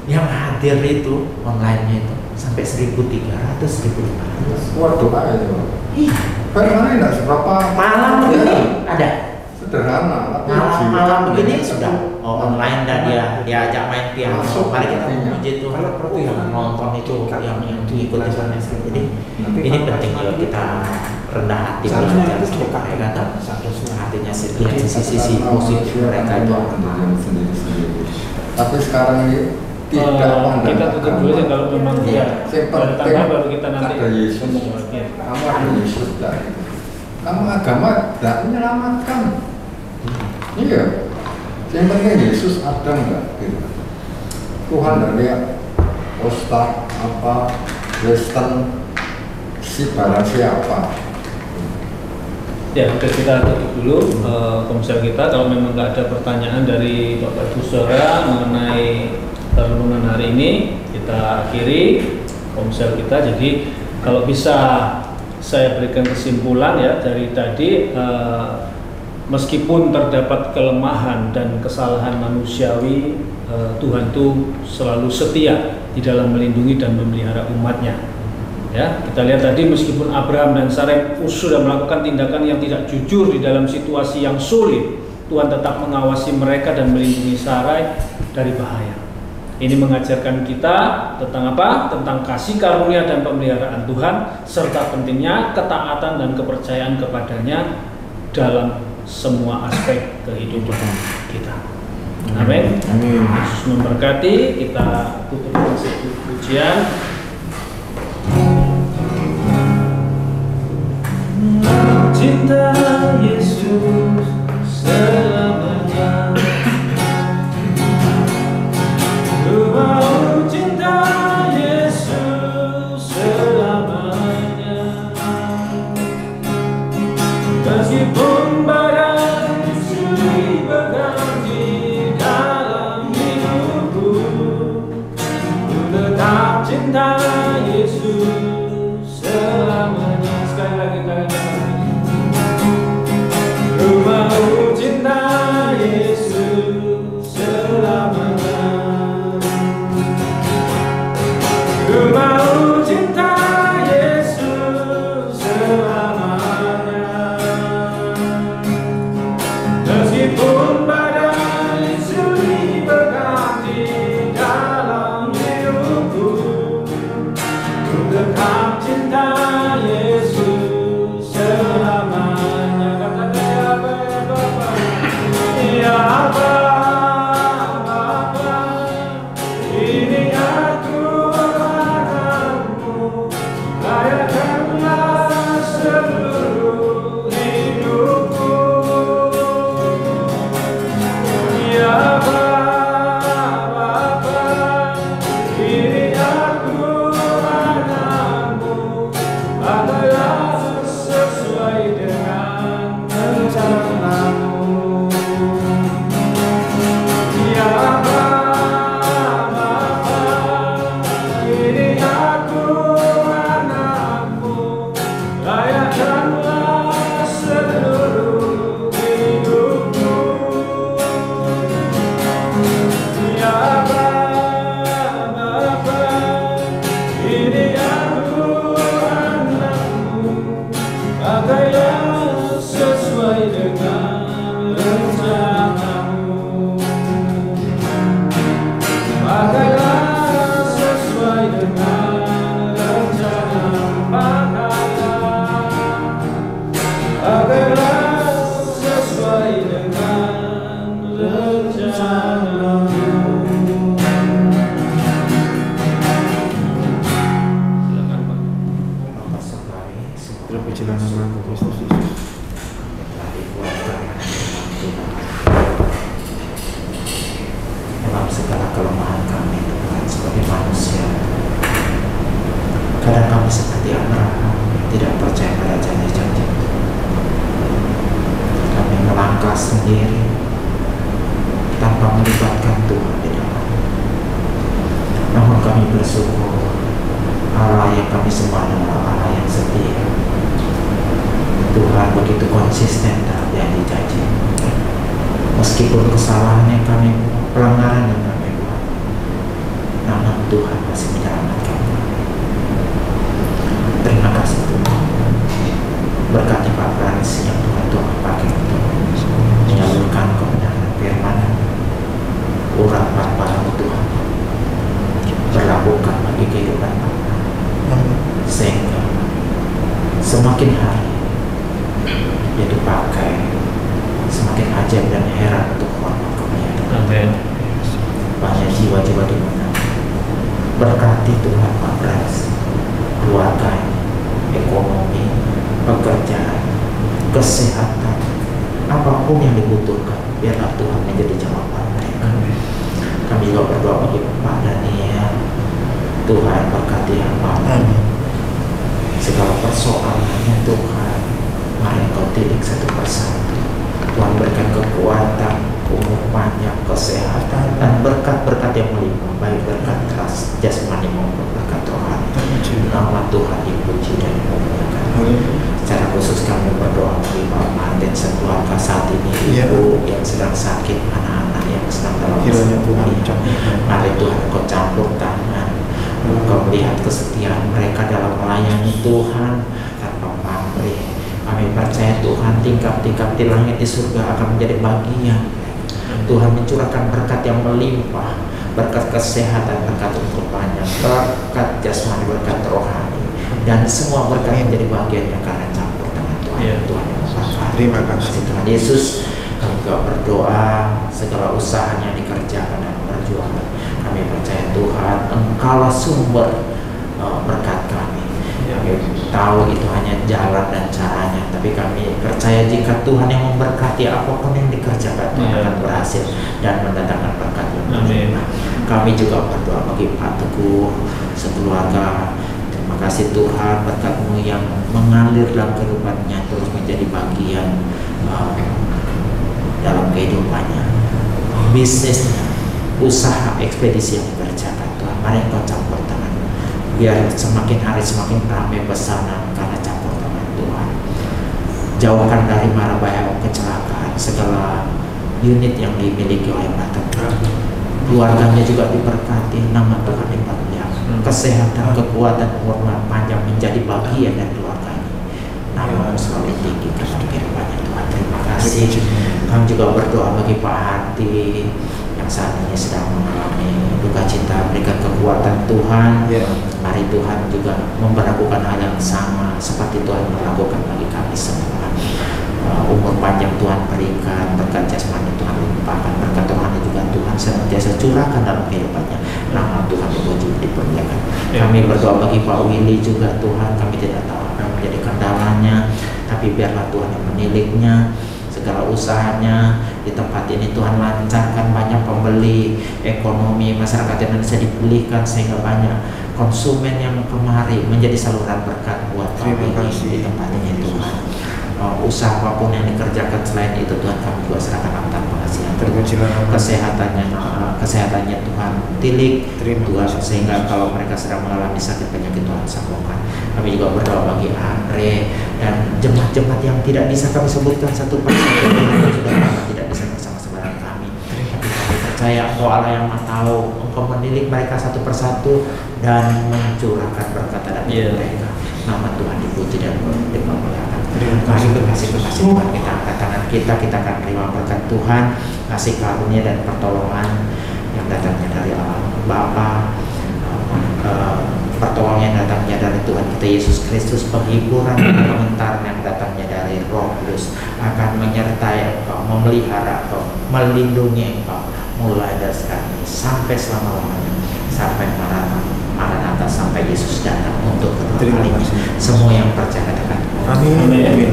Yang hadir itu online-nya itu sampai 1.300, 1.500. Wah doa itu. Iya. Karena tidak seberapa Malam begini ada. sederhana, tapi Malam begini sudah online dan dia ajak main piano. Masuk Mari kita artinya. memuji Tuhan. Yang nonton itu yang diikuti sana. Jadi ini penting kalau kita rendah hati belajar sama mereka dan hatinya lihat sisi-sisi positif mereka itu. sendiri-sendiri. Tapi sekarang ini tidak pandang kita tutup dulu ya kalau memang Iya. ada tambah baru kita nanti ada Yesus. Kamu ada Yesus tidak? Kamu agama tidak menyelamatkan. Iya. Yang penting Yesus ada enggak? Gitu. Tuhan dari Ustaz apa Kristen si barang siapa? Ya, oke, kita tutup dulu komsel kita. Kalau memang nggak ada pertanyaan dari Bapak Ibu Saudara mengenai renungan hari ini, kita akhiri komsel kita. Jadi kalau bisa saya berikan kesimpulan ya dari tadi, meskipun terdapat kelemahan dan kesalahan manusiawi, Tuhan itu selalu setia di dalam melindungi dan memelihara umatnya. Ya, kita lihat tadi meskipun Abraham dan Sarai sudah melakukan tindakan yang tidak jujur di dalam situasi yang sulit, Tuhan tetap mengawasi mereka dan melindungi Sarai dari bahaya. Ini mengajarkan kita tentang apa? Tentang kasih karunia dan pemeliharaan Tuhan, serta pentingnya ketaatan dan kepercayaan kepadanya dalam semua aspek kehidupan kita. Amin. Yesus memberkati. Kita tutup dengan satu pujian. Cinta Yesus selamanya. Ku mau cinta Yesus selamanya. Meskipun badai silih berganti dalam hidupku, ku tetap cinta Yesus selamanya. Sekali lagi ku mau cinta Yesus selamanya. Ku mau cinta Yesus selamanya. Meskipun badai sendiri tanpa melibatkan Tuhan di dalam. Namun kami bersyukur Allah yang kami sembah adalah Allah yang setia. Tuhan begitu konsisten dalam yang dijanjikan. Meskipun kesalahan yang kami buat, pelanggaran yang kami buat, namun Tuhan masih menyelamatkan kami. Terima kasih Tuhan. Berkati Pak Frans yang Tuhan pakai untuk menyalurkan kebenaran firman, urapan para Tuhan berlakukan bagi kehidupan Bapak, sehingga semakin hari dia dipakai semakin ajaib dan heran untuk hormat kemuliaan. Banyak jiwa-jiwa di mana. Berkati Tuhan Pak Frans, keluarga, ekonomi, pekerjaan, kesehatan, apapun yang dibutuhkan, biarlah Tuhan menjadi jawaban mereka. Kami juga berdoa bagi Pak Daniel, Tuhan berkati hamba. Segala persoalannya Tuhan, mari Engkau tilik satu persatu. Tuhan berikan kekuatan, umur panjang, kesehatan, dan berkat-berkat yang melimpah, baik berkat jasmani maupun berkat rohani. Nama Tuhan dipuji dan dimuliakan. Secara khusus kami berdoa bagi Pak Martin sekeluarga saat ini, ibu yang sedang sakit, anak-anak yang sedang dalam masalah. Mari Tuhan Engkau campur tangan, Engkau melihat kesetiaan mereka dalam melayani Tuhan tanpa pamrih. Kami percaya Tuhan tingkap-tingkap di langit di surga akan menjadi bagian. Tuhan mencurahkan berkat yang melimpah, berkat kesehatan, berkat umur panjang, berkat jasmani, berkat rohani, dan semua berkat yang menjadi bagiannya karena campur tangan Tuhan. Tuhan yang berkati. Terima kasih Tuhan Yesus. Kami juga berdoa segala usahanya dikerjakan dan berjualan. Kami percaya Tuhan Engkaulah sumber berkat kami. Kami tahu itu hanya jalan dan caranya, tapi kami percaya jika Tuhan yang memberkati, apapun yang dikerjakan Tuhan akan berhasil dan mendatangkan berkat yang berlimpah. Kami juga berdoa bagi Pak Teguh sekeluarga. Terima kasih Tuhan, berkat-Mu yang mengalir dalam kehidupannya terus menjadi bagian dalam kehidupannya, bisnisnya, usaha ekspedisi yang dikerjakan. Tuhan, mari Engkau campur tangan, biar semakin hari semakin ramai pesanan karena campur tangan Tuhan. Jauhkan dari mara bahaya kecelakaan segala unit yang dimiliki oleh Pak Teguh. Keluarganya juga diberkati, nama Tuhan dimuliakan. Kesehatan, kekuatan, umur panjang menjadi bagian dari keluarganya. Nama selalu tinggi karena kehidupannya Tuhan. Terima kasih. Kami juga berdoa bagi Pak Hati yang saat ini sedang mengalami duka cita. Berikan kekuatan Tuhan. Mari Tuhan juga memperlakukan hal yang sama seperti Tuhan melakukan bagi kami semua. Umur panjang Tuhan berikan, berkat jasmani Tuhan limpahkan, berkat rohani juga Tuhan senantiasa curahkan dalam kehidupannya. Nama Tuhan dipuji dipermuliakan. Kami berdoa bagi Pak Willy juga Tuhan, kami tidak tahu apa yang menjadi kendalanya, tapi biarlah Tuhan yang meniliknya. Segala usahanya di tempat ini Tuhan lancarkan, banyak pembeli, ekonomi masyarakat Indonesia dipulihkan sehingga banyak konsumen yang kemari menjadi saluran berkat buat kami di tempat ini Tuhan. Usaha apapun yang dikerjakan selain itu Tuhan kami juga serahkan tanpa pengasihan. Kesehatannya Tuhan tilik Tuhan, sehingga kalau mereka sedang mengalami sakit penyakit Tuhan sembuhkan. Kami juga berdoa bagi Andre dan jemaat-jemaat yang tidak bisa kami sebutkan satu persatu, tidak bisa bersama-sama dengan kami. Tapi kami percaya Engkau Allah yang Maha Tahu, Engkau menilik mereka satu persatu dan mencurahkan berkat dalam hidup mereka. Nama Tuhan dipuji dan dimuliakan. Mari berkasih Tuhan, kita angkat tangan kita akan terima berkat Tuhan, kasih karunia dan pertolongan yang datangnya dari Allah Bapa, pertolongan yang datangnya dari Tuhan kita Yesus Kristus, penghiburan dan pengantar yang datangnya dari Roh Kudus akan menyertai engkau, memelihara engkau, melindungi engkau mulai dari sekarang ini sampai selama-lamanya, sampai Maranatha, sampai Yesus datang untuk kedua kalinya. Semua yang percaya katakan amin.